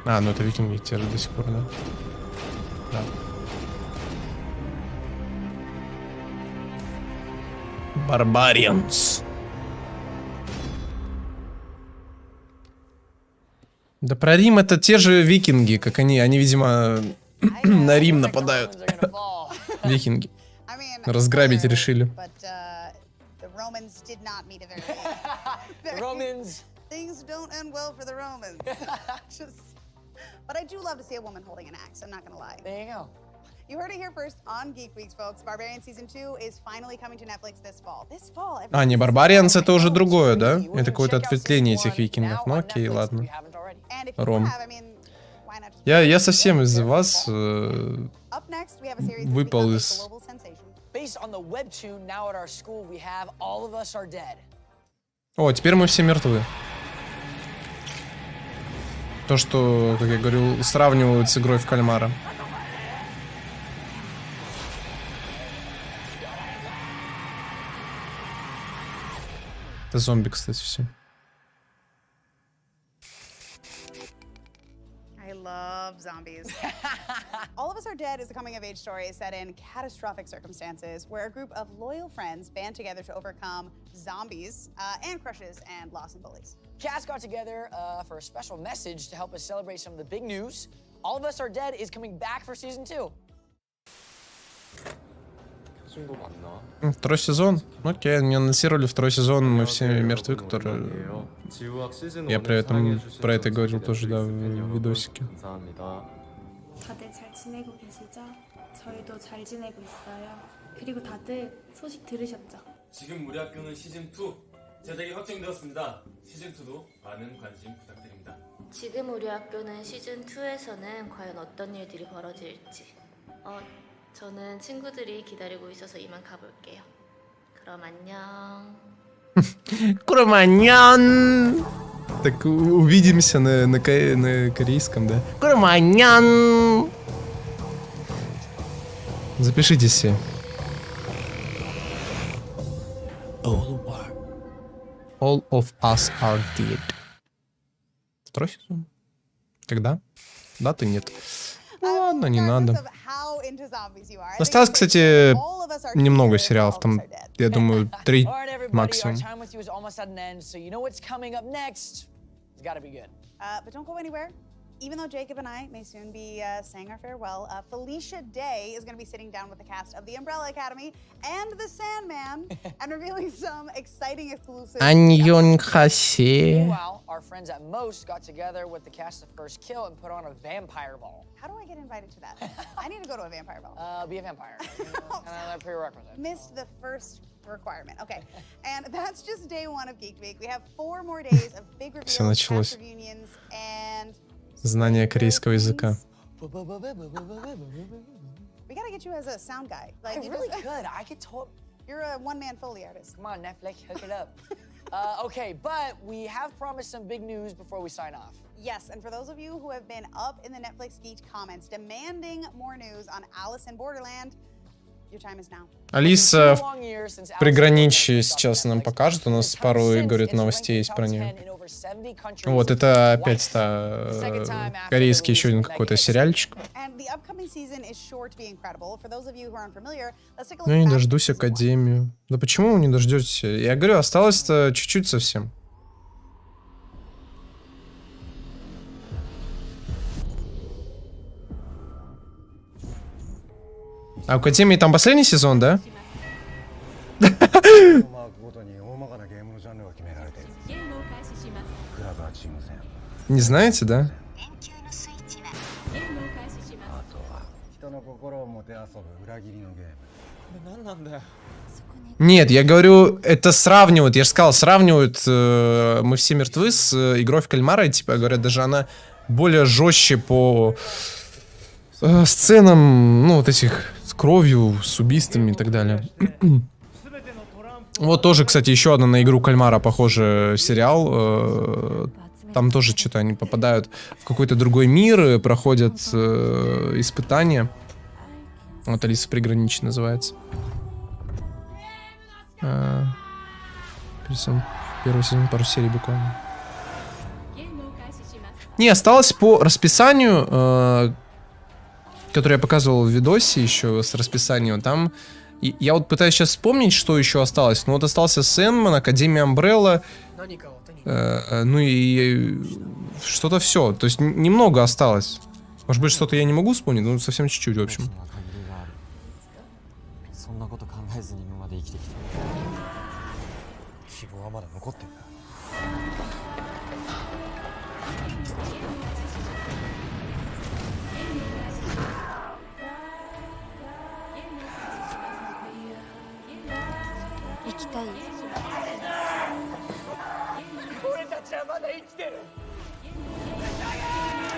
А, ну это викинги те же до сих пор, да? Да. Barbarians. Да про Рим это те же викинги, как они, видимо, на Рим нападают. Викинги. Разграбить решили. Things don't end well for the Romans. But I do love to see a woman holding an axe, I'm not gonna lie. There you go. You heard it here first on Geek Weeks, folks. Barbarian Season 2 is finally coming to Netflix this fall. А, не, Barbarians это уже другое, да? Это какое-то ответвление этих викингов. Ну окей, ладно. Ром. Я совсем из вас выпал из... О, теперь мы все мертвы. То, что, как я говорю, сравнивают с игрой в кальмара. Это зомби, кстати, все. I love zombies. All of Us Are Dead is a coming-of-age story set in catastrophic circumstances where a group of loyal friends band together to overcome zombies and crushes and loss and bullies. Cast got together for a special message to help us celebrate some of the big news. All of Us Are Dead is coming back for Season 2. Второй сезон? Окей, мне анонсировали второй сезон, мы все мертвы, которые... Я про это говорил тоже, да, в видосике. 다들 잘 지내고 계시죠? 저희도 잘 지내고 있어요. 그리고 다들 소식 들으셨죠? 지금 우리 학교는 시즌2 제작이 확정되었습니다. 시즌2도 많은 관심 부탁드립니다. 지금 우리 학교는 시즌2에서는 과연 어떤 일들이 벌어질지 저는 친구들이 기다리고 있어서 이만 가볼게요. 그럼 안녕. 그럼 안녕. Так увидимся на корейском, да? 그럼 안녕. Запишитесь все. All of Us Are Dead. Второй сезон? Когда? Даты нет. Ладно, не надо. Осталось, кстати, немного сериалов. Там, я думаю, 3 максимум. Even though Jacob and I may soon be saying our farewell, Felicia Day is going to be sitting down with the cast of the Umbrella Academy and the Sandman and revealing some exciting exclusives. Meanwhile, our friends at Most got together with the cast of First Kill and put on a vampire ball. How do I get invited to that? I need to go to a vampire ball. Be a vampire. Another prerequisite. Missed the first requirement. Okay. And that's just day 1 of Geek Week. We have 4 more days of big reveals, cast reunions, and Знание корейского языка. We gotta get you as a sound guy. I really could. I could You're a one-man Foley artist. Come on, Netflix, hook it up. Okay, but we have promised some big news before we sign off. Yes, and for those of you who have been up in the Netflix Geeked comments demanding more news on Alice in Borderland, your time is now. Алиса в приграничье сейчас нам покажет. У нас пару, говорит, новостей есть про нее. Вот, это опять корейский еще один какой-то сериальчик. Ну, не дождусь Академию. Да почему вы не дождетесь? Я говорю, осталось-то чуть-чуть совсем. А в Академии там последний сезон, да? Не знаете, да? Нет, я говорю, это сравнивают, я же сказал, сравнивают «Мы все мертвы» с игрой в кальмара, и типа говорят, даже она более жестче по сценам, ну вот этих с кровью, с убийствами и так далее. Вот тоже, кстати, еще одна на игру кальмара похожий сериал. Там тоже что-то они попадают в какой-то другой мир, проходят испытания. Вот Алиса приграничье называется. Первый сезон, пару серий буквально. Не, осталось по расписанию, которое я показывал в видосе еще с расписанием. Там я вот пытаюсь сейчас вспомнить, что еще осталось. Ну вот остался Сэндман, Академия Амбрелла. Ну и что-то все. То есть немного осталось. Может быть, что-то я не могу вспомнить, но совсем чуть-чуть, в общем.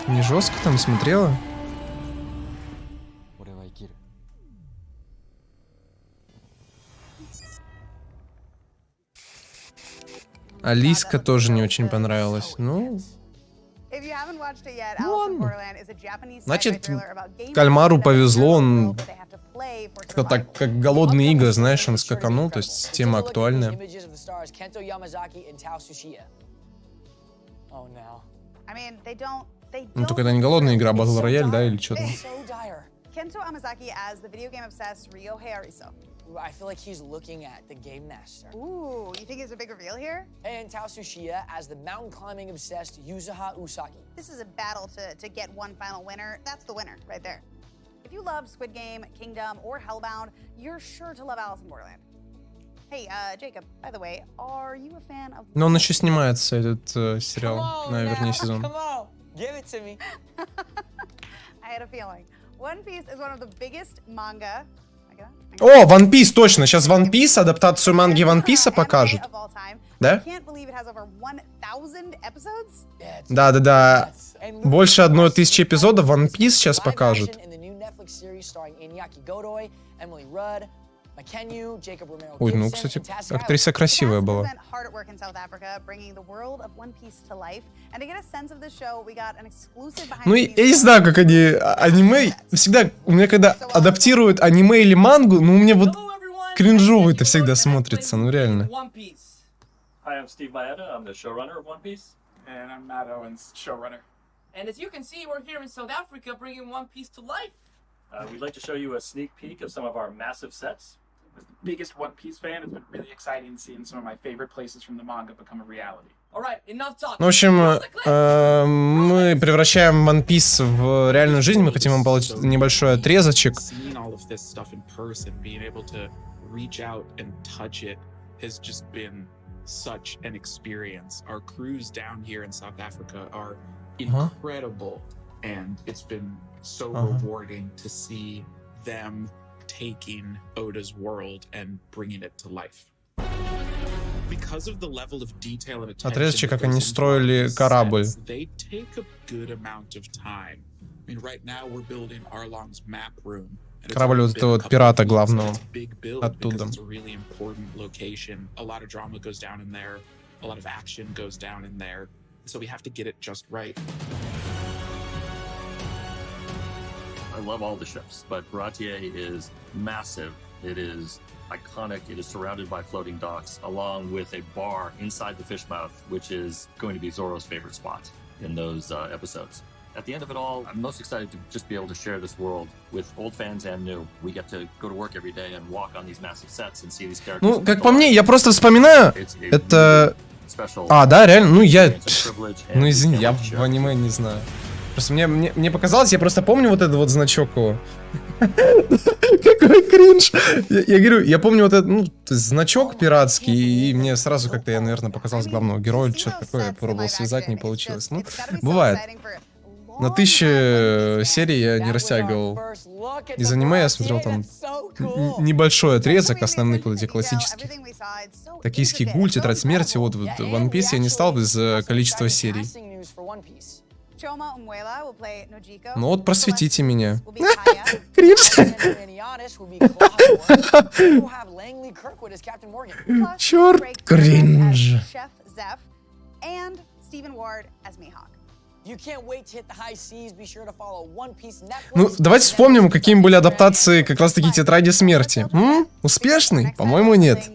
Не жестко там смотрела? Алиска тоже не очень понравилась. Ну, значит, кальмару повезло, он как-то так, как голодные игры, знаешь, он скаканул, то есть тема актуальная. Ну, только это не голодная игра, Battle Royale, да, или что-то? I feel like he's looking at the game master. Ooh, you think there's a big reveal here? And Tao Tsuchiya as the mountain climbing obsessed Yuzuha Usagi. This is a battle to get one final winner. That's the winner right there. If you love Squid Game, Kingdom, or Hellbound, you're sure to love Alice in Borderland. Hey, Jacob, by the way, are you a fan of... Но он еще снимается, этот сериал, вернее, сезон. Give it to me. I had a feeling. One Piece is one of the biggest manga. О, One Piece, точно. Сейчас One Piece, адаптацию манги One Piece покажут. Да? Да. Больше 1000 эпизодов One Piece сейчас покажут. Ой, ну, кстати, актриса красивая была. Ну, я не знаю, как они... Аниме... Всегда... У меня когда адаптируют аниме или мангу, ну, у меня вот кринжово это всегда смотрится, ну, реально. Hi, I'm Steve Maeda. I'm the showrunner of One Piece. And I'm Matt Owens, showrunner. And as you can see, we're here in South Africa bringing One Piece to life. We'd like to show you a sneak peek of some of our massive sets. As the biggest One Piece fan, it's been really exciting seeing some of my favorite places from the manga become a reality. В общем, мы превращаем One Piece в реальную жизнь, мы хотим вам получить небольшой отрезочек. Such an experience. Our crews down here in South Africa are incredible, and it's been so rewarding to see them taking Oda's world and bringing it to life. because of the level of detail and attention Отрезочек, that как они goes into строили these корабль. sets, they take a good amount of time. I mean, right now we're building Arlong's map room. and it's Корабль only вот been этого a вот couple пирата of weeks, главного. and it's a big build Оттуда. because it's a really important location. A lot of drama goes down in there. A lot of action goes down in there. So we have to get it just right. I love all the ships, but Baratier is massive. It is iconic. It is surrounded by floating docks, along with a bar inside the fish mouth, which is going to be Zoro's favorite spot in those episodes. At the end of it all, I'm most excited to just be able to share this world with old fans and new. We get to go to work every day and walk on these massive sets and see these characters. Ну, как по мне, я просто вспоминаю, это... А, да, реально, ну я... Ну извини, я в аниме не знаю. Просто мне показалось, я просто помню вот этот вот значок его. Какой кринж. Я говорю, я помню вот этот, ну, значок пиратский, и мне сразу как-то, я, наверное, показалось главного героя или что-то такое, я пробовал связать, не получилось. Ну, бывает. На 1000 серий я не растягивал. Из аниме я смотрел там небольшой отрезок основных вот этих классических. Токийский гуль, тетрадь смерти, вот в One Piece я не стал из-за количества серий. Ну вот просветите меня. Кринж. Черт, кринж. Ну, давайте вспомним, какими были адаптации как раз-таки тетради смерти. Успешный? По-моему, нет.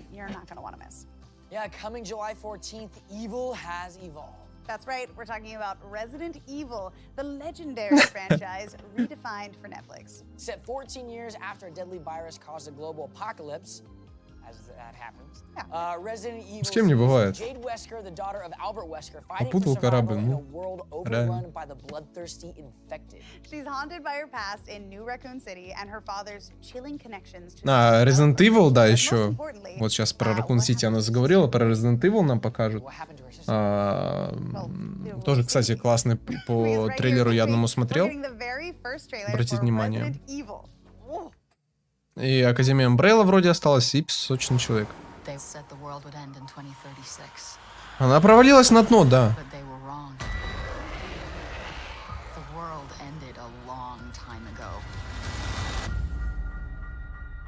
That's right, we're talking about Resident Evil, the legendary franchise redefined for Netflix. Set 14 years after a deadly virus caused a global apocalypse, as that happens. Resident Evil С кем не бывает. Jade Wesker, the daughter of Albert Wesker, fighting Попутал for корабль, survival in a ну, world реально. overrun by the bloodthirsty infected. She's haunted by her past in New Raccoon City and her father's chilling connections to А, Resident Evil, да, еще. Вот сейчас про Raccoon City она заговорила, про Resident Evil нам покажут. Тоже, кстати, классный по трейлеру я одному смотрел. Обратите внимание. И Академия Амбрелла вроде осталась, и Песочный человек. Она провалилась на дно, да.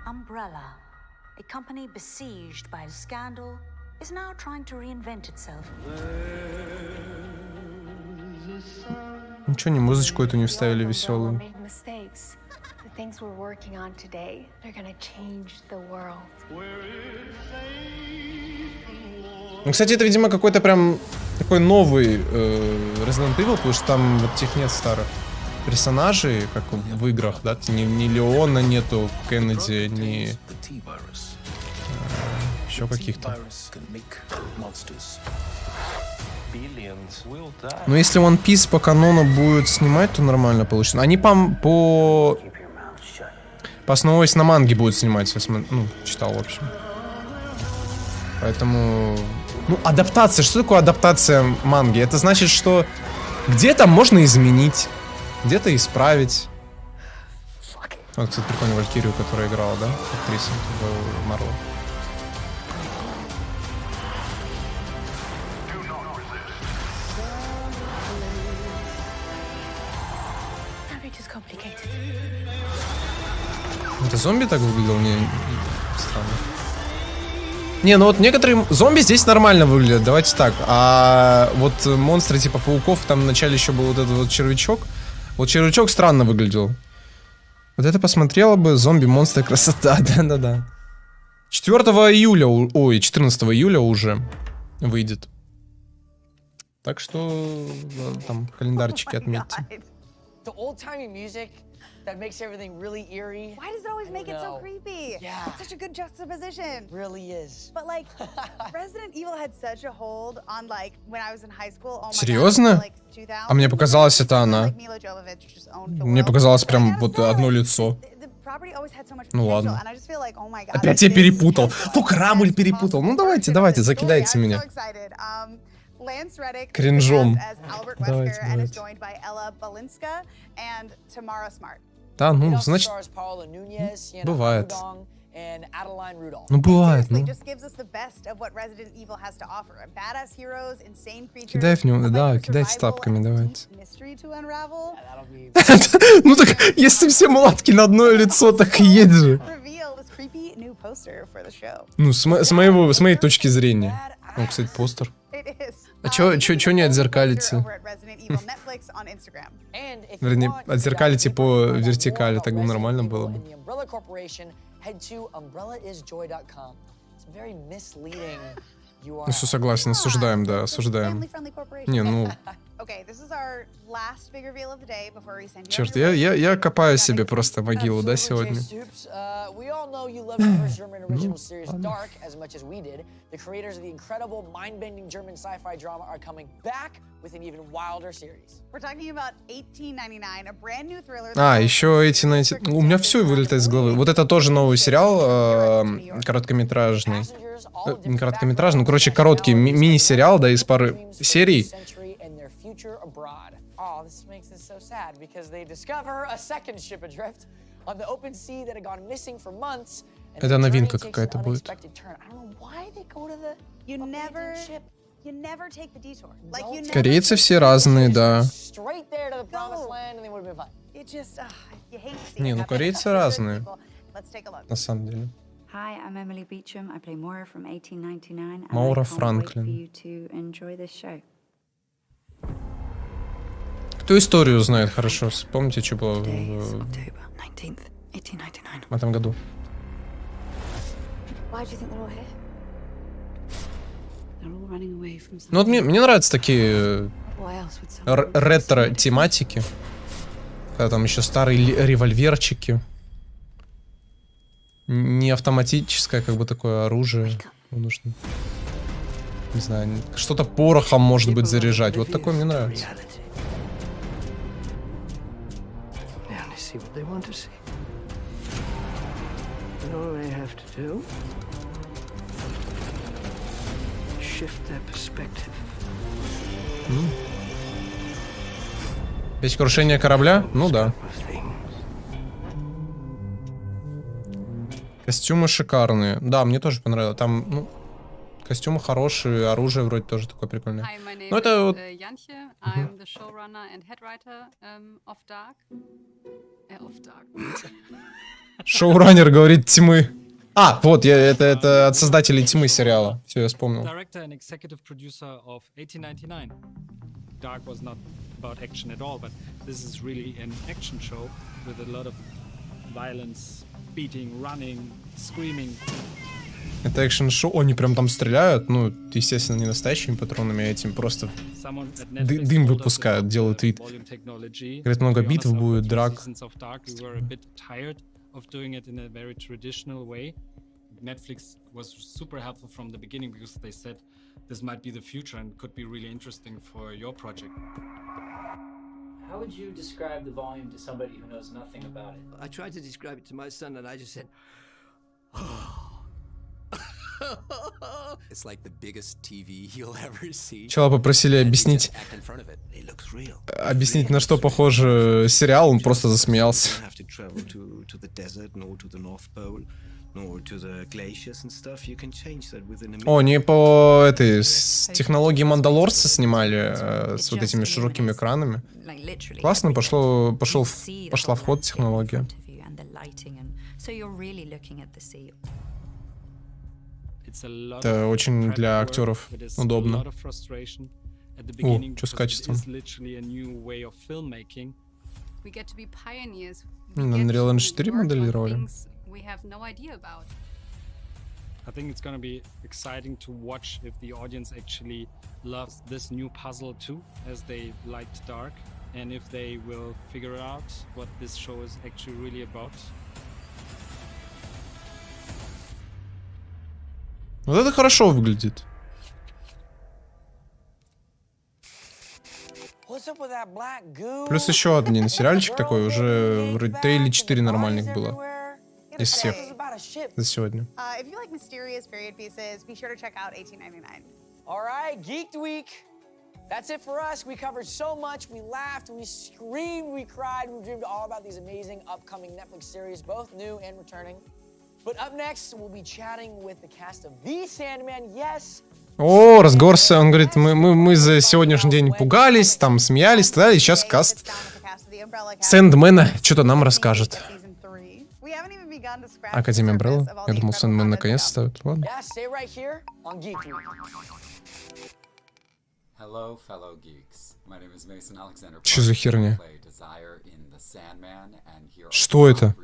Umbrella, a company besieged by scandal, is now trying to reinvent itself. Ничего, не музычку эту не вставили веселую. Ну, кстати, это, видимо, какой-то прям такой новый Resident Evil, потому что там вот тех нет старых персонажей, как в играх, да? Ни Леона нету, Кеннеди, ни еще каких-то. Но если One Piece по канону будет снимать, то нормально получится. Они по основываясь на манге будут снимать, я ну, читал, в общем. Поэтому... Ну, адаптация. Что такое адаптация манги? Это значит, что где-то можно изменить, где-то исправить. Вот, кстати, прикольно Валькирию, которая играла, да? Актриса в Марвел. Это зомби так выглядел? Не, странно. Не, ну вот некоторые зомби здесь нормально выглядят, давайте так. А вот монстры типа пауков, там вначале еще был вот этот вот червячок. Вот червячок странно выглядел. Вот это посмотрела бы, зомби-монстры, красота, да-да-да. 4 июля, ой, 14 июля уже выйдет. Так что там календарчики отметьте. That makes everything really eerie. Why does it always make it so creepy? Yeah. It's such a good juxtaposition. Really is. But like, Resident Evil had such a hold on like when I was in high school. Oh Серьезно? А мне показалось, это она. Мне показалось прям вот одно лицо. Ну ладно. Опять я перепутал. Фу, корабль перепутал. Ну давайте, закидайте меня. Кринжом. Давайте. Да, ну, значит, бывает. and Adeline Rudolph. Ну бывает, Seriously, ну. just gives us the best of what Resident Evil has to offer. Badass heroes, insane creatures, Кидай в него, a да, fight for кидайте survival, тапками, and a давайте. deep mystery to unravel. Ну так, если все мулатки на одно лицо, так и едь же. Reveal this creepy new poster for the show. Ну, с моей точки зрения. О, кстати, постер. It is. А чё не отзеркалите? Over at Resident Evil Netflix on Instagram. And if you Вернее, want to отзеркалите dive по deeper and find out вертикали, more так бы about нормально Resident было Evil бы. and the Umbrella Corporation, head to umbrellaisjoy.com. It's very misleading. Ну все, согласен, осуждаем, да, осуждаем. Family-friendly corporation. Не, ну, Okay, this is our last big reveal of the day before we send you черт, on your way. я копаю себе просто могилу, да, Absolutely, сегодня? Jay Stoops. We all know you love the first German original series Dark as much as we did. The creators of the incredible, mind-bending German sci-fi drama are coming back with an even wilder series. We're talking about 1899, a brand new thriller. А, еще эти, знаете, у меня все вылетает из головы. Вот это тоже новый сериал, короткометражный. Не короткометражный, ну, короче, короткий мини-сериал, да, из пары серий. Oh, this makes it so sad because they discover a second ship adrift on the open sea that had gone missing for months. Это новинка какая-то будет. I don't know why they go to the You never take the detour. Like you never Корейцы все разные, да. straight there to the promised land and they would have been fine. It just you hate to see Не, it ну happen. корейцы разные, Let's take a look. на самом деле. Hi, I'm Emily Beecham. I play Maura from 1899. and Маура I can't wait Франклин. for you to enjoy this show. Кто историю знает хорошо? Помните, что было в 1899. этом году? Why do you think they're all here? They're all running away from something. Ну вот мне нравятся такие Why else would someone ретро-тематики. Когда там еще старые револьверчики. Не автоматическое, как бы такое оружие. Нужно. Не знаю, что-то порохом, может быть, заряжать. Вот такое мне нравится. See what they want to see. And all they have to do is shift their perspective. Ведь крушение корабля? Ну да. Костюмы шикарные. Да, мне тоже понравилось. Там, ну, костюмы хорошие, оружие вроде тоже такое прикольное. Ну это вот... I'm the showrunner and head writer of Dark. Шоураннер говорит тьмы. А, вот, это от создателей тьмы сериала. Все, я вспомнил. Director and executive producer of 1899. Dark was not about action at all, but this is really an action show with a lot of violence, beating, running, screaming. Это экшн-шоу, они прям там стреляют, ну, естественно, не настоящими патронами, а этим просто дым выпускают, делают вид. Говорят, много битв будет, драк. Netflix was super helpful from the beginning because they said this might be the future and could be really interesting for your project. How would you describe the volume to somebody who knows nothing about it? I tried to describe it to my son and I just said, It's like the biggest TV you'll ever see. Чела попросили объяснить, на что похож сериал, он просто засмеялся. О, не по этой технологии Мандалорца снимали с вот этими широкими экранами. Классно пошла в ход технология. Это очень для актеров удобно. О, что с качеством? На Unreal Engine 4 моделировали? I think it's going to be exciting to watch if the audience actually loves this new puzzle too, as they liked Dark, and if they will figure out what this show is actually really about. Вот это хорошо выглядит. Плюс еще один сериальчик такой, уже вроде 3 или 4 нормальных было. Из всех за сегодня. If you like mysterious period pieces, be sure to check out 1899. All right, Geeked Week. That's it for us. We covered so much. We laughed, we screamed, we cried, we dreamed all about these amazing upcoming Netflix series, both new and returning. But up next, we'll be chatting with the cast of The Sandman. Yes. О, разговор с... Он говорит, мы за сегодняшний день пугались, там смеялись, да, и сейчас каст Сэндмена что-то нам расскажет. Академия Амбрелла. Я думал, Сэндмен наконец ставит. Ладно. Что за херня? Что это?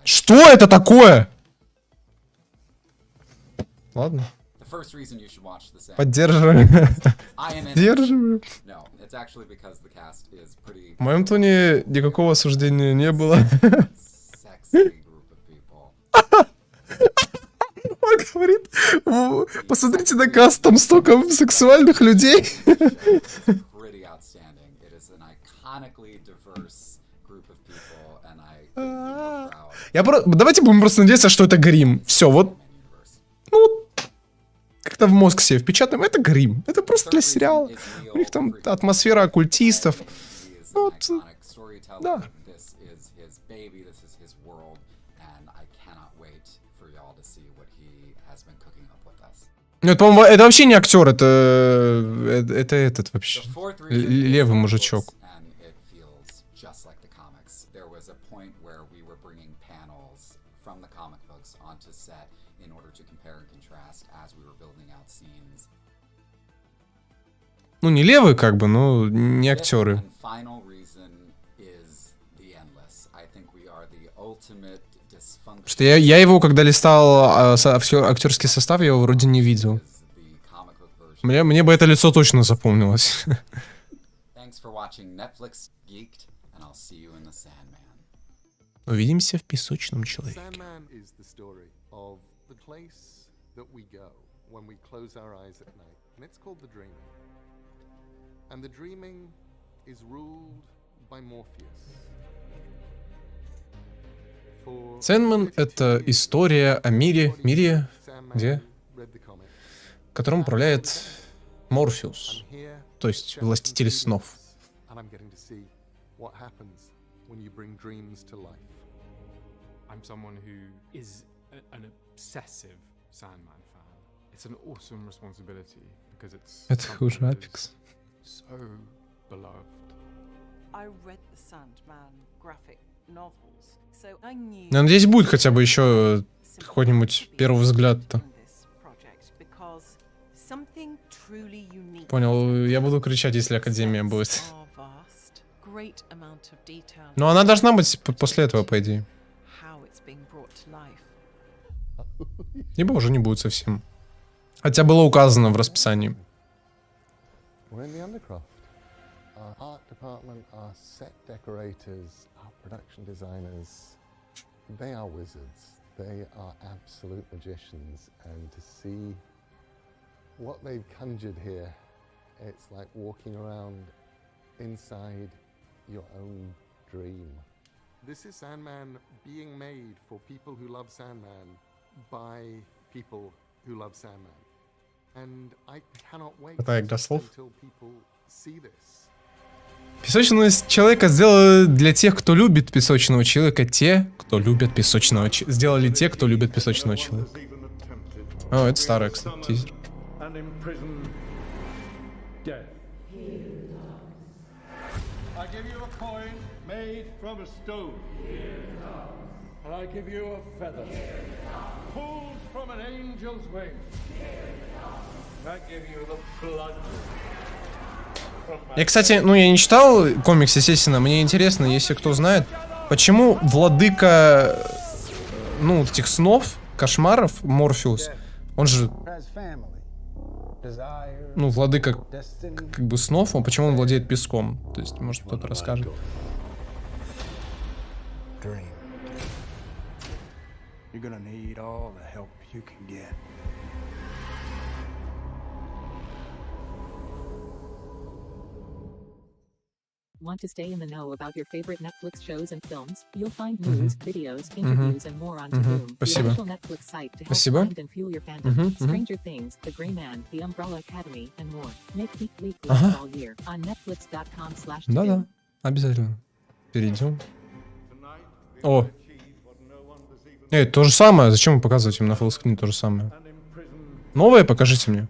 Что это такое? Ладно. Поддерживаем. Поддерживаем. В моем тоне никакого осуждения не было. Он говорит, посмотрите на каст, там столько сексуальных людей. Давайте будем просто надеяться, что это грим. Все, вот. Ну, как-то в мозг себе впечатаем. Это грим. Это просто для сериала. У них там атмосфера оккультистов. Вот, да. Ну, это, по-моему, это вообще не актер, это этот вообще. Левый мужичок. Ну, не левый, как бы, но не актеры. Что я его, когда листал актерский состав, я его вроде не видел. Мне бы это лицо точно запомнилось. Увидимся в «Песочном человеке». Сэндман — это история о мире, где? Которым управляет Морфеус, то есть властитель снов. Это хуже Апекс. Я надеюсь, будет хотя бы еще какой-нибудь первый взгляд-то. Понял, я буду кричать, если Академия будет. Но она должна быть после этого, по идее. Либо уже не будет совсем. Хотя было указано в расписании. Production designers, they are wizards, they are absolute magicians, and to see what they've conjured here, it's like walking around inside your own dream. This is Sandman being made for people who love Sandman by people who love Sandman. And I cannot wait until people see this. Песочного человека сделали для тех, кто любит песочного человека, те, кто любят песочного человека. Сделали те, кто любит песочного человека. О, это старый, кстати, тизер. Я, кстати, я не читал комикс, естественно, мне интересно, если кто знает, почему владыка, этих снов, кошмаров, Морфеус, он же, владыка, как бы, снов, почему он владеет песком? То есть, может, кто-то расскажет. Want to stay in the know about your favorite Netflix shows and films? You'll find news, videos, interviews, and more on Boom, the official Netflix site to help find and fuel your fandom. Stranger Things, The Gray Man, The Umbrella Academy, and more. Make Geek Weekly all year on netflix.com/. Да, обязательно. Перейдем. О, Эй, то же самое. Зачем вы показываете им на фуллскрин то же самое? Новое покажите мне.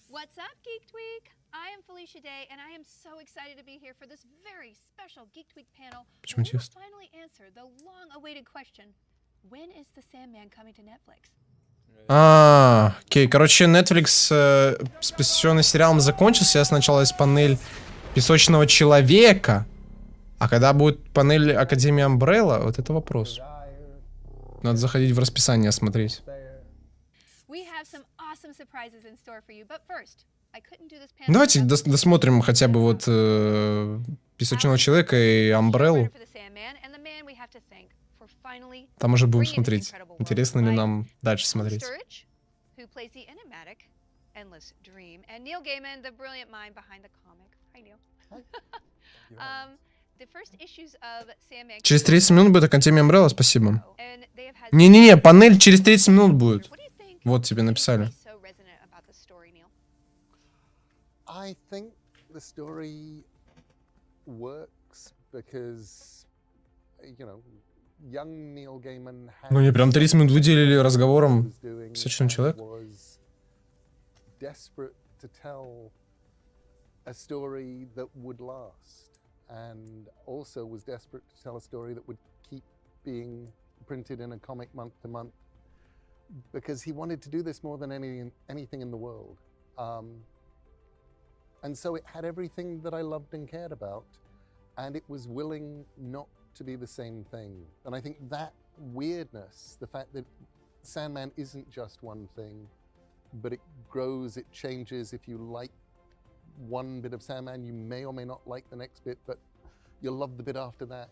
What's up, Geeked Week? I am Felicia Day, and I am so excited to be here for this very special Geeked Week panel. Почему where we will текст? finally answer the long-awaited question: when is the Sandman coming to Netflix? Окей. Короче, Netflix с посвященный сериалам закончился. Я сначала из панель Песочного человека. А когда будет панель Академии Амбрелла, вот это вопрос. Надо заходить в расписание смотреть. We have some awesome surprises in store for you, but first, I couldn't do this panel. Давайте досмотрим хотя бы вот Песочного человека и Амбреллу. For the Sandman and the man we have to thank for finally Там уже будем bringing this смотреть. incredible world Интересно to ли life. нам дальше смотреть. Sturridge, who plays the enigmatic Endless Dream, and Neil Gaiman, the brilliant mind behind the comic. Hi, Neil. The first issues of Sandman. Через 30 минут будет Академия Амбрелла, спасибо. Не-не-не, панель через 30 минут будет. Вот тебе написали. So resonant about the story, Neil. I think the story works because, you know, young Neil Gaiman had Ну не, прям 30 минут выделили разговором Песочного человека. was desperate to tell a story that would last, and also was desperate to tell a story that would keep being printed in a comic month to month, because he wanted to do this more than anything in the world. And so it had everything that I loved and cared about, and it was willing not to be the same thing. And I think that weirdness, the fact that Sandman isn't just one thing, but it grows, it changes. If you like one bit of Sandman, you may or may not like the next bit, but you'll love the bit after that,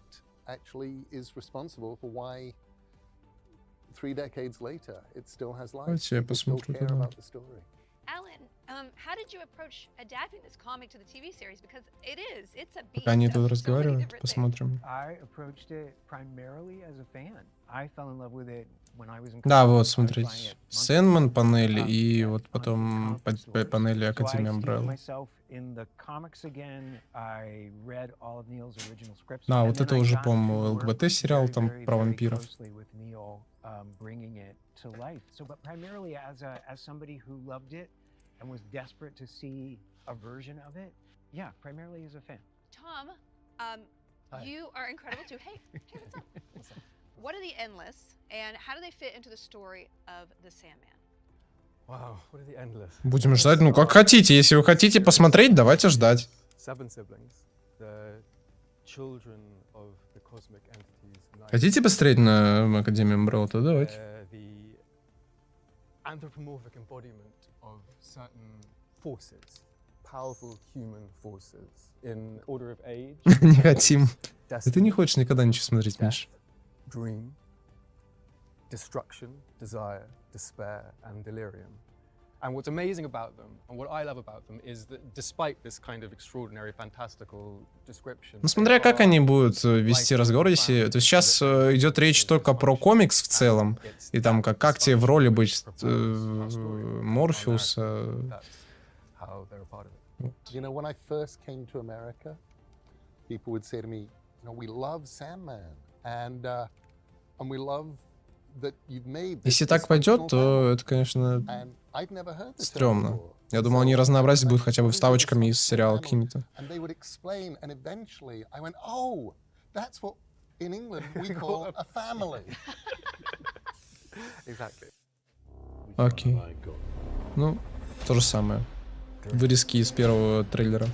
actually is responsible for why 3 decades later it still has life. Давайте я People still посмотрю care тогда. about the story. Alan, how did you approach adapting this comic to the TV series? Because it's a beast. Пока они of тут so many разговаривают, different посмотрим. I approached it primarily as a fan. I fell in love with it when I was in Да, college. вот, I was смотрите. buying it Сэндман панели и вот потом панели So I Академии steeped Амбрелла. myself in the comics again. I read all of Neil's original scripts. Да, And вот then это I уже, got по-моему, to work ЛГБТ-сериал very, там very, про very вампиров. closely with Neil, bringing it to life. So, but primarily as somebody who loved it and was desperate to see a version of it, yeah, primarily as a fan. Tom, you are incredible too. Hey, what's up? What are the Endless, and how do they fit into the story of the Sandman? Wow, what are the Endless? Будем ждать, ну как хотите. Если вы хотите посмотреть, давайте ждать. 7 siblings, the children of the cosmic entities. Хотите посмотреть на Академию Амбрелла, то давайте. The anthropomorphic embodiment of certain forces, powerful human forces, in order of age. Не хотим. Ты не хочешь никогда ничего смотреть, Миш. Dream, destruction, desire, despair, and delirium. And what's amazing about them, and what I love about them, is that despite this kind of extraordinary, fantastical description, Ну, смотря как они будут вести разговор, если... То есть сейчас идет речь только про комикс в целом, и там как тебе в роли быть Морфеуса. You know, when I first came to America, people would say to me, you know, we love Sandman, and we love that you've made this. Если так пойдет, то это, конечно, стрёмно. Я думал, они разнообразить будут хотя бы вставочками из сериала какими-то. And they would explain, and eventually I went, oh, that's what in England we call a family. Exactly. Окей. Ну, то же самое. Вырезки из первого трейлера.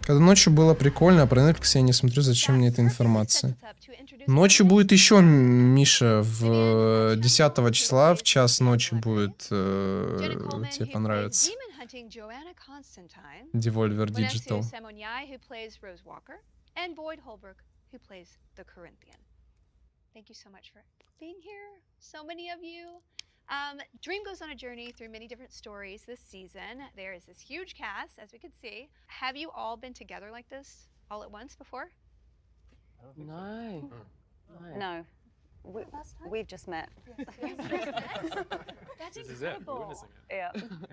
Когда ночью было прикольно, а про Netflix я не смотрю, зачем мне эта информация. Ночью будет еще, Миша, в 10 числа, в час ночи будет, тебе понравится. Devolver Digital. Thank you so much for being here. So many of you. Dream goes on a journey through many different stories this season. There is this huge cast, as we can see. Have you all been together like this all at once before? No. No. We've just met. That's This is it. incredible. You're witnessing it. Yeah.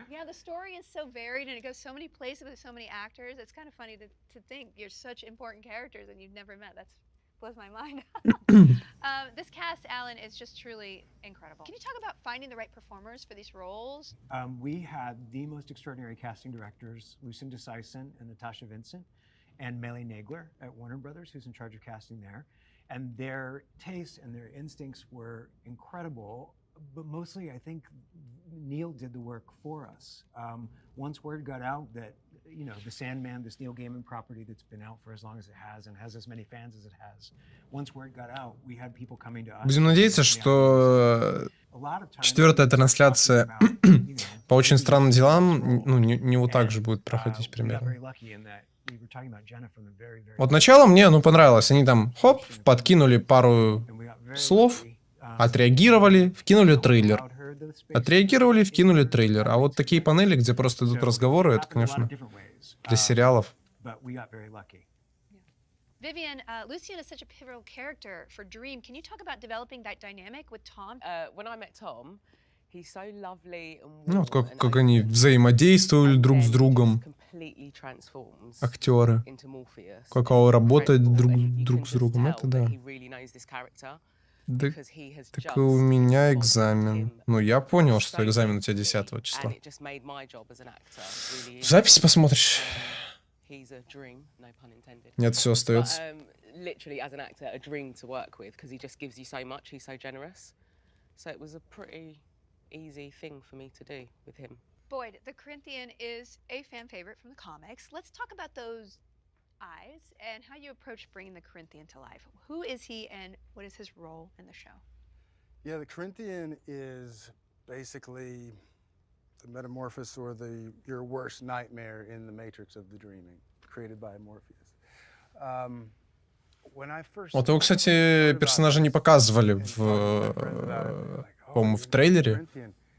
Yeah, the story is so varied and it goes so many places with so many actors. It's kind of funny to think you're such important characters and you've never met. That's blows my mind. This cast, Alan, is just truly incredible. Can you talk about finding the right performers for these roles? We had the most extraordinary casting directors, Lucinda Sison and Natasha Vincent, and Melly Nagler at Warner Brothers, who's in charge of casting there. And their tastes and their instincts were incredible, but mostly I think Neil did the work for us. Once word got out that, you know, The Sandman, this Neil Gaiman property that's been out for as long as it has and has as many fans as it has, once word got out, we had people coming to us. Будем надеяться, что четвертая трансляция по очень странным делам, ну, не вот так же будет проходить примерно. Вот начало мне, ну, понравилось. Они там, хоп, подкинули пару слов, отреагировали, вкинули трейлер. Отреагировали, вкинули трейлер. А вот такие панели, где просто идут разговоры, это, конечно, для сериалов. Vivian, Lucian is such a pivotal character for Dream. Can you talk about developing that dynamic with Tom? When I met Tom, he's so lovely and Ну, вот как они взаимодействовали друг с другом. Актеры. Как они работают друг с другом. Это да. Так и у меня экзамен. Ну, я понял, что экзамен у тебя 10 числа. Запись посмотришь. Нет, все остается. Literally, as an actor, a dream to work with because he just gives you so much. He's so generous. So it was a pretty easy thing for me to do with him. Boyd, the Corinthian is a fan favorite from the comics. Let's talk about those eyes and how you approach bringing the Corinthian to life. Who is he and what is his role in the show? Yeah, the Corinthian is basically the metamorphosis or your worst nightmare in the matrix of the dreaming, created by Morpheus. Вот его, кстати, персонажа не показывали по-моему, в трейлере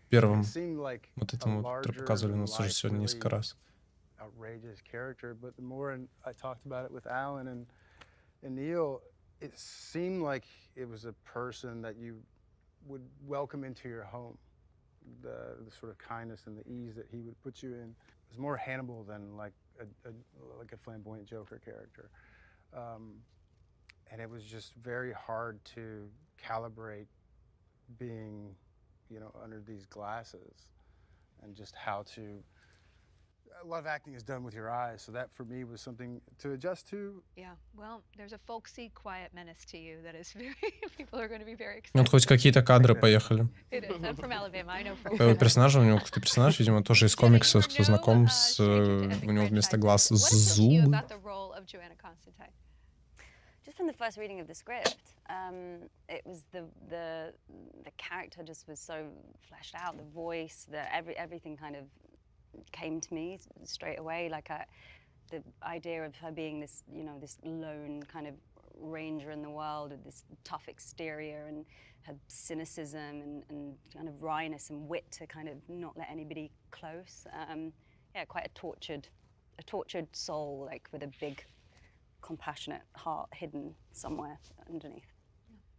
первом. Вот этому показывали, но тоже сегодня несколько раз. Outrageous character, but the more I talked about it with Alan and Neil, it seemed like it was a person that you would welcome into your home. The sort of kindness and the ease that he would put you in was more Hannibal than like a flamboyant Joker character. And it was just very hard to calibrate being, you know, under these glasses and just how to. A lot of acting is done with your eyes, so that for me was something to adjust to. Yeah, well, there's a folksy, quiet menace to you that is very. People are going to be very excited. Вот хоть какие-то кадры поехали. It is. I'm from Alabama. I know from. Персонаж, у него какой-то персонаж, видимо, тоже из комиксов, кто знаком с. У него вместо глаз зубы. Just from the first reading of the script, it was the character just was so fleshed out. The voice, everything kind of came to me straight away. Like the idea of her being this, you know, this lone kind of ranger in the world with this tough exterior and her cynicism and kind of wryness and wit to kind of not let anybody close. Yeah, quite a tortured soul, like with a big, compassionate heart hidden somewhere underneath.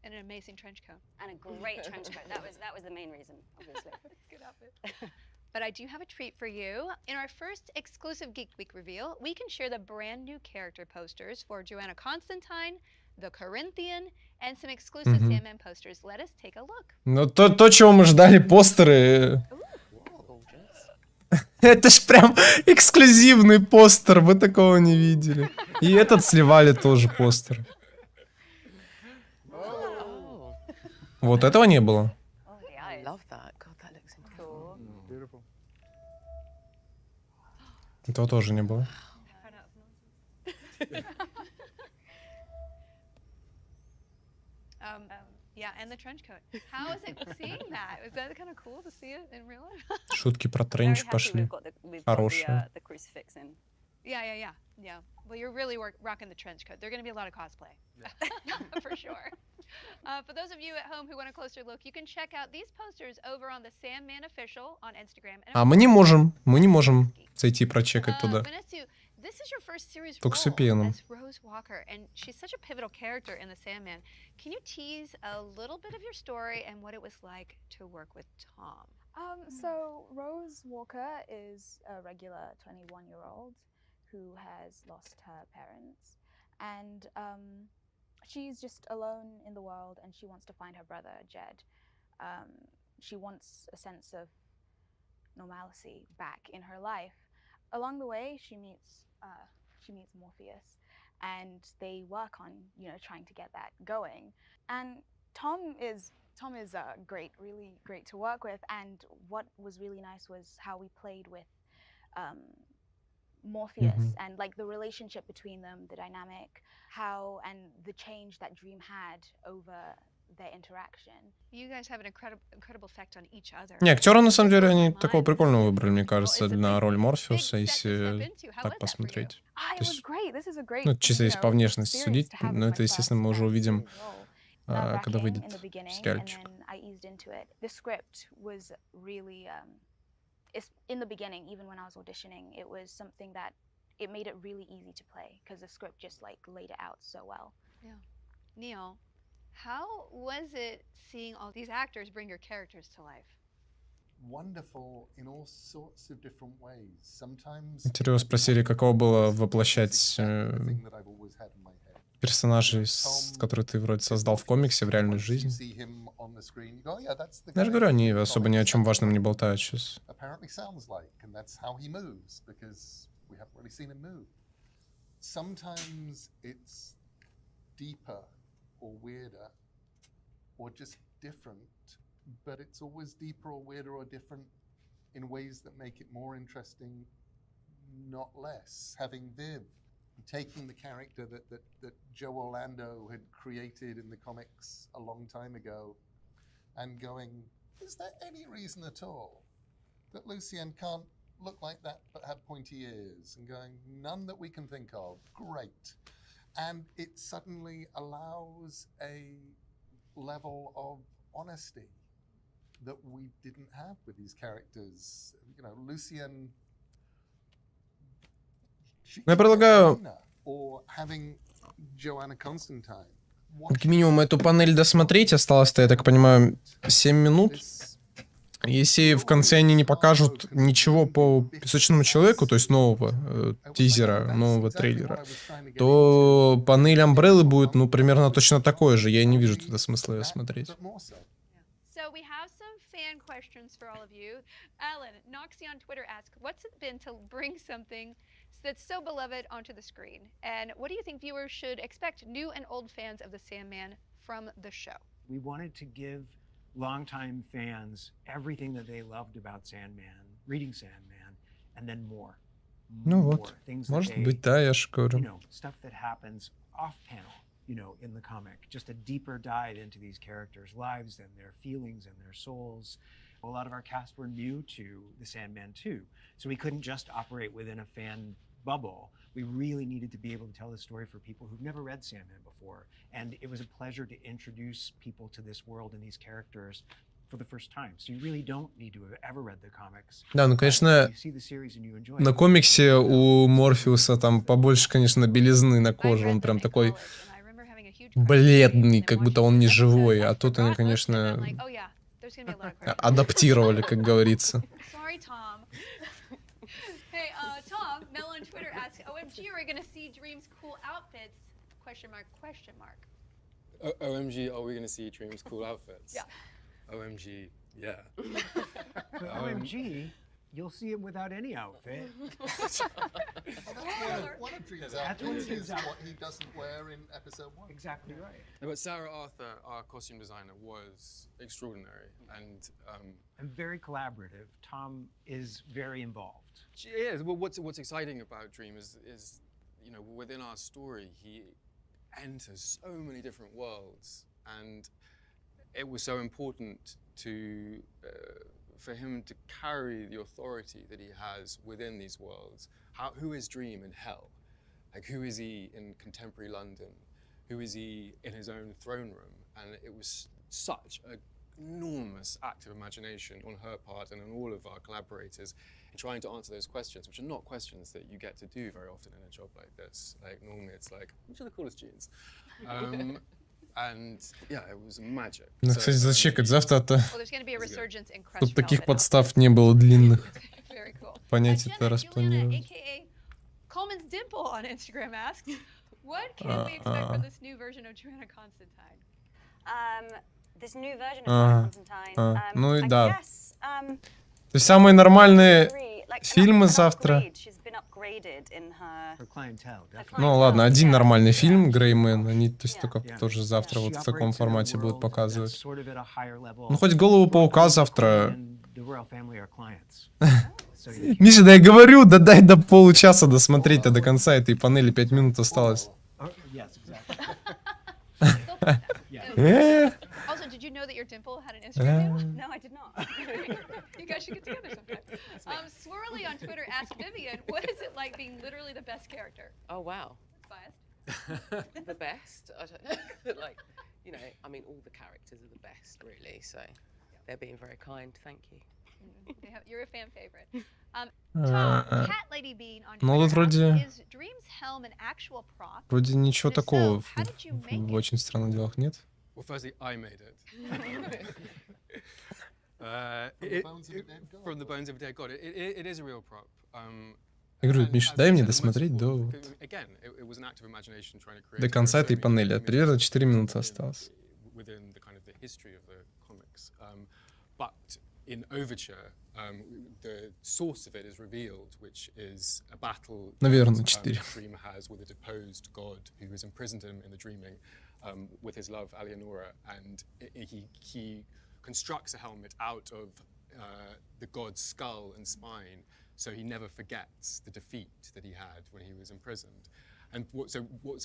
And an amazing trench coat. And a great trench coat. That was the main reason, obviously. That's a good outfit. But I do have a treat for you. In our first exclusive Geek Week reveal, we can share the brand new character posters for Joanna Constantine, the Corinthian, and some exclusive Sandman posters. Let us take a look. Ну, то, чего мы ждали, постеры. Это ж прям эксклюзивный постер, вы такого не видели. И этот сливали тоже постер. Вот этого не было. Этого тоже не было. Yeah, and the trench coat. How is it seeing that? Is that kind of cool to see it in real life? Шутки про тренч пошли. Хорошие. Yeah. Well, you're really rocking the trench coat. There's going to be a lot of cosplay. For sure. For those of you at home who want a closer look, you can check out these posters over on the Sandman Official on Instagram. А мы не можем зайти прочекать туда. This is your first series Только с role VPN. as Rose Walker, and she's such a pivotal character in The Sandman. Can you tease a little bit of your story and what it was like to work with Tom? So Rose Walker is a regular 21-year-old who has lost her parents, and she's just alone in the world and she wants to find her brother, Jed. She wants a sense of normalcy back in her life. Along the way, she meets Morpheus, and they work on, trying to get that going. And Tom is great, really great to work with. And what was really nice was how we played with Morpheus and like the relationship between them, the dynamic, and the change that Dream had over their interaction. You guys have an incredible effect on each other. Не, актера на самом деле они такого прикольного выбрали, мне кажется, на роль Морфеуса, если так посмотреть. Ну, чисто если по внешности судить, но это, естественно, мы уже увидим, когда выйдет сериальчик. The script was really, in the beginning, even when I was auditioning, it was something that it made it really easy to play because the script just like laid it out so well. Yeah. Neil, how was it seeing all these actors bring your characters to life? Wonderful in all sorts of different ways. Sometimes Тебя спросили, каково было воплощать персонажей, которые ты вроде создал в комиксе, в реальную жизнь. Я же говорю, они особо ни о чем важном не болтают сейчас. Sometimes it's deeper or weirder or just different, but it's always deeper or weirder or different in ways that make it more interesting, not less. Having Viv, taking the character that Joe Orlando had created in the comics a long time ago and going, is there any reason at all that Lucien can't look like that but have pointy ears? And going, none that we can think of. Great. And it suddenly allows a level of honesty that we didn't have with these characters. You know, Lucien. Я предлагаю Or having Joanna Constantine. как минимум эту панель досмотреть. Осталось-то, я так понимаю, 7 минут. Если в конце они не покажут ничего по Песочному человеку, то есть нового тизера, нового трейлера, то панель Амбреллы будет, ну, примерно точно такой же. Я не вижу туда смысла ее смотреть. So we have some fan questions for all of you. Alan, Noxie on Twitter asked, what's it been to bring something that's so beloved onto the screen? And what do you think viewers should expect, new and old fans of the Sandman, from the show? We wanted to give longtime fans everything that they loved about Sandman, reading Sandman, and then more. Ну вот, может быть, да, я же говорю. You know, stuff that happens off panel, you know, in the comic. Just a deeper dive into these characters' lives and their feelings and their souls. A lot of our cast were new to the Sandman too, so we couldn't just operate within a fan bubble. We really needed to be able to tell the story for people who've never read Sandman before. And it was a pleasure to introduce people to this world and these characters for the first time. So you really don't need to have ever read the comics. Да, ну, конечно, на комиксе у Морфеуса там побольше, конечно, белизны на коже. Он прям такой бледный, как будто он не живой. А тут они, конечно, адаптировали, как говорится. OMG, are we going to see Dream's cool outfits? Question mark, question mark. OMG, are we going to see Dream's cool outfits? Yeah. OMG, yeah. OMG, you'll see him without any outfit. One of Dream's outfits is what he doesn't wear in episode 1. Exactly right. But Sarah Arthur, our costume designer, was extraordinary and very collaborative. Tom is very involved. She is. Well, what's exciting about Dream is you know, within our story, he enters so many different worlds, and it was so important to for him to carry the authority that he has within these worlds. Who is Dream in hell? Like, who is he in contemporary London? Who is he in his own throne room? And it was such an enormous act of imagination on her part and on all of our collaborators in trying to answer those questions, which are not questions that you get to do very often in a job like this. Like, normally it's like, which are the coolest jeans? And yeah, it was magic. Ну, кстати, зачекать завтра-то, чтобы таких подстав не было длинных. Понять это распланировать. Coleman's Dimple on Instagram asks, What can we expect from this new version of Joanna Constantine? This new version of Joanna Constantine. Ну и I да. guess, То есть самые нормальные like, фильмы an завтра. upgrade. She's been upgraded in her clientele, definitely. Ну ладно, один нормальный фильм, Греймен, они то есть только тоже завтра вот в таком формате будут показывать. Ну хоть Голову Паука завтра. Миша, да я говорю, да дай до получаса досмотреть-то до конца этой панели, 5 минут осталось. Also, did you know that your dimple had an Instagram handle? No, I did not. You guys should get together sometime. Swirly on Twitter asked Vivian, what is it like being literally the best character? Oh, wow. Biased. The best? I don't know. Like, you know, I mean, all the characters are the best, really. So they're being very kind. Thank you. You're a fan favorite. Tom, Cat Lady Bean on Ну вот Twitter вроде... is Dream's helm an actual prop? Вроде ничего такого в очень странных делах нет. Well, firstly, I made it. From the bones of a dead god. It is a real prop. Я говорю, Миша, дай мне досмотреть до... до конца этой панели. Примерно 4 минуты осталось. In Overture, the source of it is revealed, which is a battle Наверное, 4. Dream has with a deposed god who has imprisoned him in the dreaming with his love, Alienora, and he constructs a helmet out of the god's skull and spine, so he never forgets the defeat that he had when he was imprisoned. And what's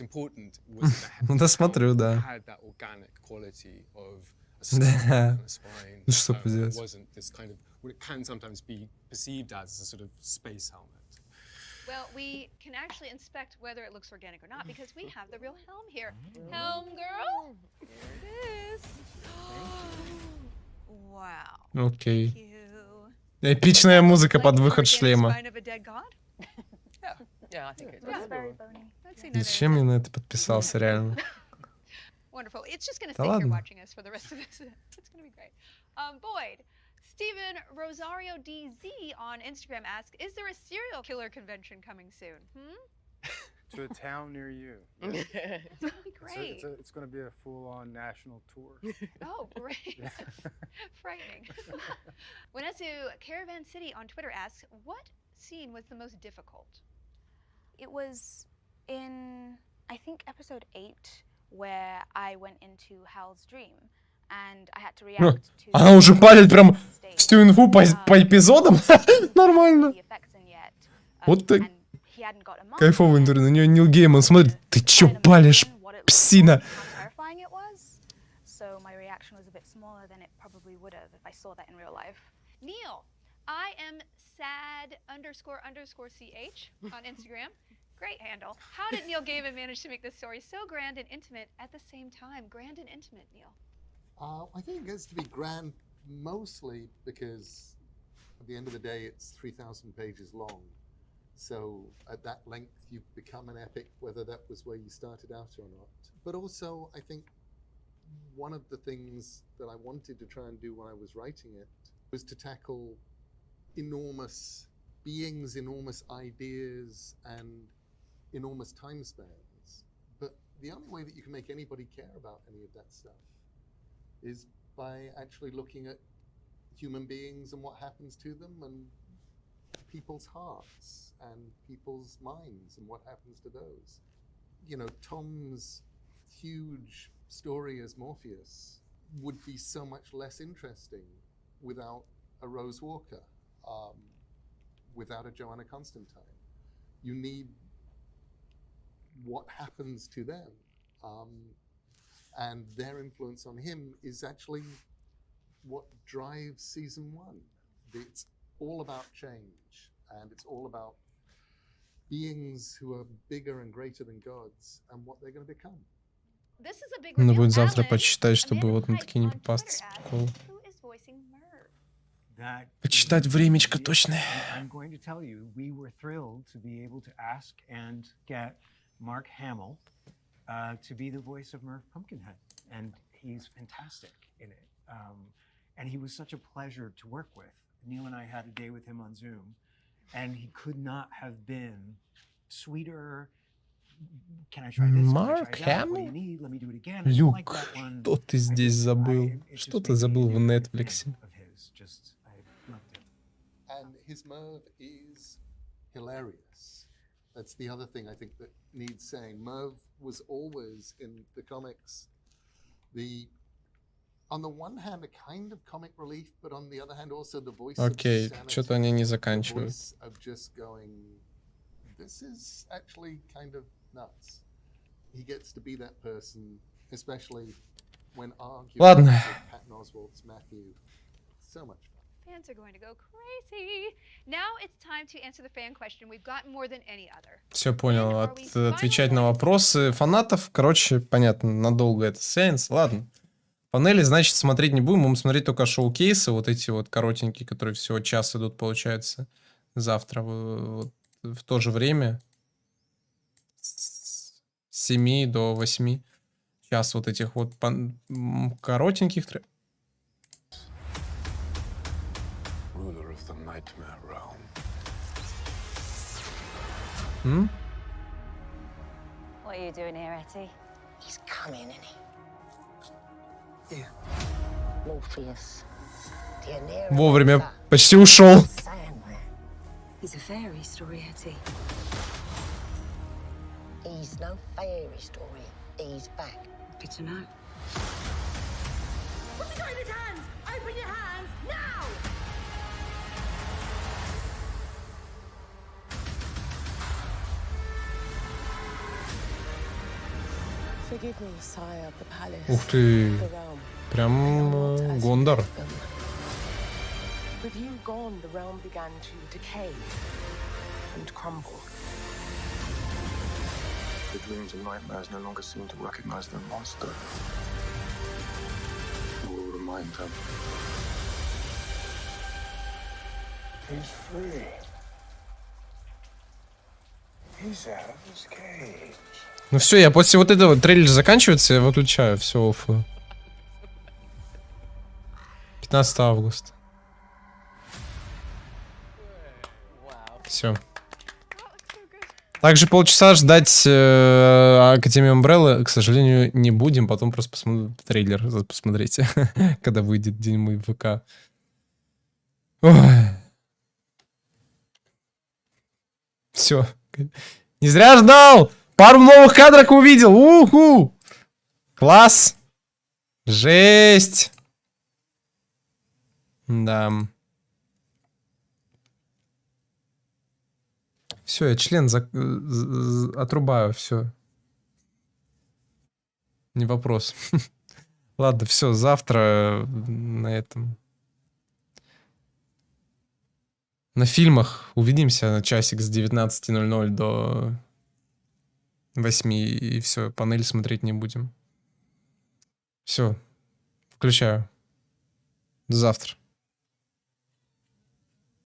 important was that the helmet had that organic quality of a skull and a spine. It wasn't this kind of what it can sometimes be perceived as a sort of space helmet. Well, we can actually inspect whether it looks organic or not because we have the real helm here. Helm girl, here it is. Wow. Окей. Эпичная музыка под выход шлема. Зачем я на это подписался, реально? Wonderful. It's just going to Да stay here ладно. watching us for the rest of this. It's going to be great. Boyd, Stephen Rosario DZ on Instagram asks, is there a serial killer convention coming soon? To a town near you. It's going to be great. It's going to be a full-on national tour. Oh, great. That's frightening. Wenesu Caravan City on Twitter asks, what scene was the most difficult? It was in, I think, episode 8, where I went into Hal's dream, and I had to react to... Она уже палит прям всю инфу по эпизодам? Нормально. Вот так. Кайфовый интервью. На нее Нил Гейман смотрит. Ты чё палишь, псина? So my reaction was a bit smaller than it probably would have if I saw that in real life. Neil, I am sad__ch on Instagram. Great handle. How did Neil Gaiman manage to make this story so grand and intimate at the same time? Grand and intimate, Neil. I think it gets to be grand mostly because at the end of the day it's 3,000 pages long. So at that length you become an epic, whether that was where you started out or not. But also I think one of the things that I wanted to try and do when I was writing it was to tackle enormous beings, enormous ideas, and enormous time spans. But the only way that you can make anybody care about any of that stuff is by actually looking at human beings and what happens to them, and people's hearts and people's minds and what happens to those. You know, Tom's huge story as Morpheus would be so much less interesting without a Rose Walker, without a Joanna Constantine. You need what happens to them, and their influence on him is actually what drives season 1. It's all about change, and it's all about beings who are bigger and greater than gods and what they're going to become. Надо будет завтра почитать, чтобы вот на такие не попасться. Почитать времечко точное. I'm going to tell you, we were thrilled to be able to ask and get Mark Hamill to be the voice of Merv Pumpkinhead, and he's fantastic in it. And he was such a pleasure to work with. Neil and I had a day with him on Zoom, and he could not have been sweeter, Марк Хэмилл? Люк, что ты здесь забыл? Что ты забыл в Netflix? And his Merv is hilarious. That's the other thing I think that needs saying. Merv was always in the comics on the one hand a kind of comic relief, but on the other hand also the voice Окей, что-то они не the заканчивают. voice of just going, this is actually kind of nuts. He gets to be that person, especially when arguing Ладно. with Patton Oswalt's Matthew. So much fun. Fans are going to go crazy. Now it's time to answer the fan question we've got more than any other. Все понял. Отвечать на вопросы фанатов. Короче, понятно, надолго это сеанс. Ладно. Панели, значит, смотреть не будем. Будем смотреть только шоу-кейсы, вот эти вот коротенькие, которые всего час идут, получается, завтра в то же время. С 7 до 8. Час вот этих вот коротеньких. What are you doing here, Etty? He's coming, isn't he? Yeah. Morpheus. Вовремя почти ушел. He's a fairy story, Etty. He's no fairy story. He's back. Good to know. What's he got in his hands? Open your hands now! Forgive me, sire of the palace. Ух ты. Прям Гондор. With you gone, the realm began to decay and crumble. The dreams and nightmares no longer seem to recognize their monster. You will remind them. He's free. He's out of his cage. Ну все, я после вот этого трейлер заканчивается, я выключаю, все, оффую. 15 августа. Все. Также полчаса ждать Академию Амбреллы, к сожалению, не будем. Потом просто трейлер посмотрите, когда выйдет день мой ВК. Все. Не зря ждал! Пару новых кадров увидел! Уху! Класс! Жесть! Да. Все, я член отрубаю, все. Не вопрос. Ладно, все, завтра на этом. На фильмах увидимся на часик с 19:00 до 8, и все, панель смотреть не будем. Все, включаю. До завтра.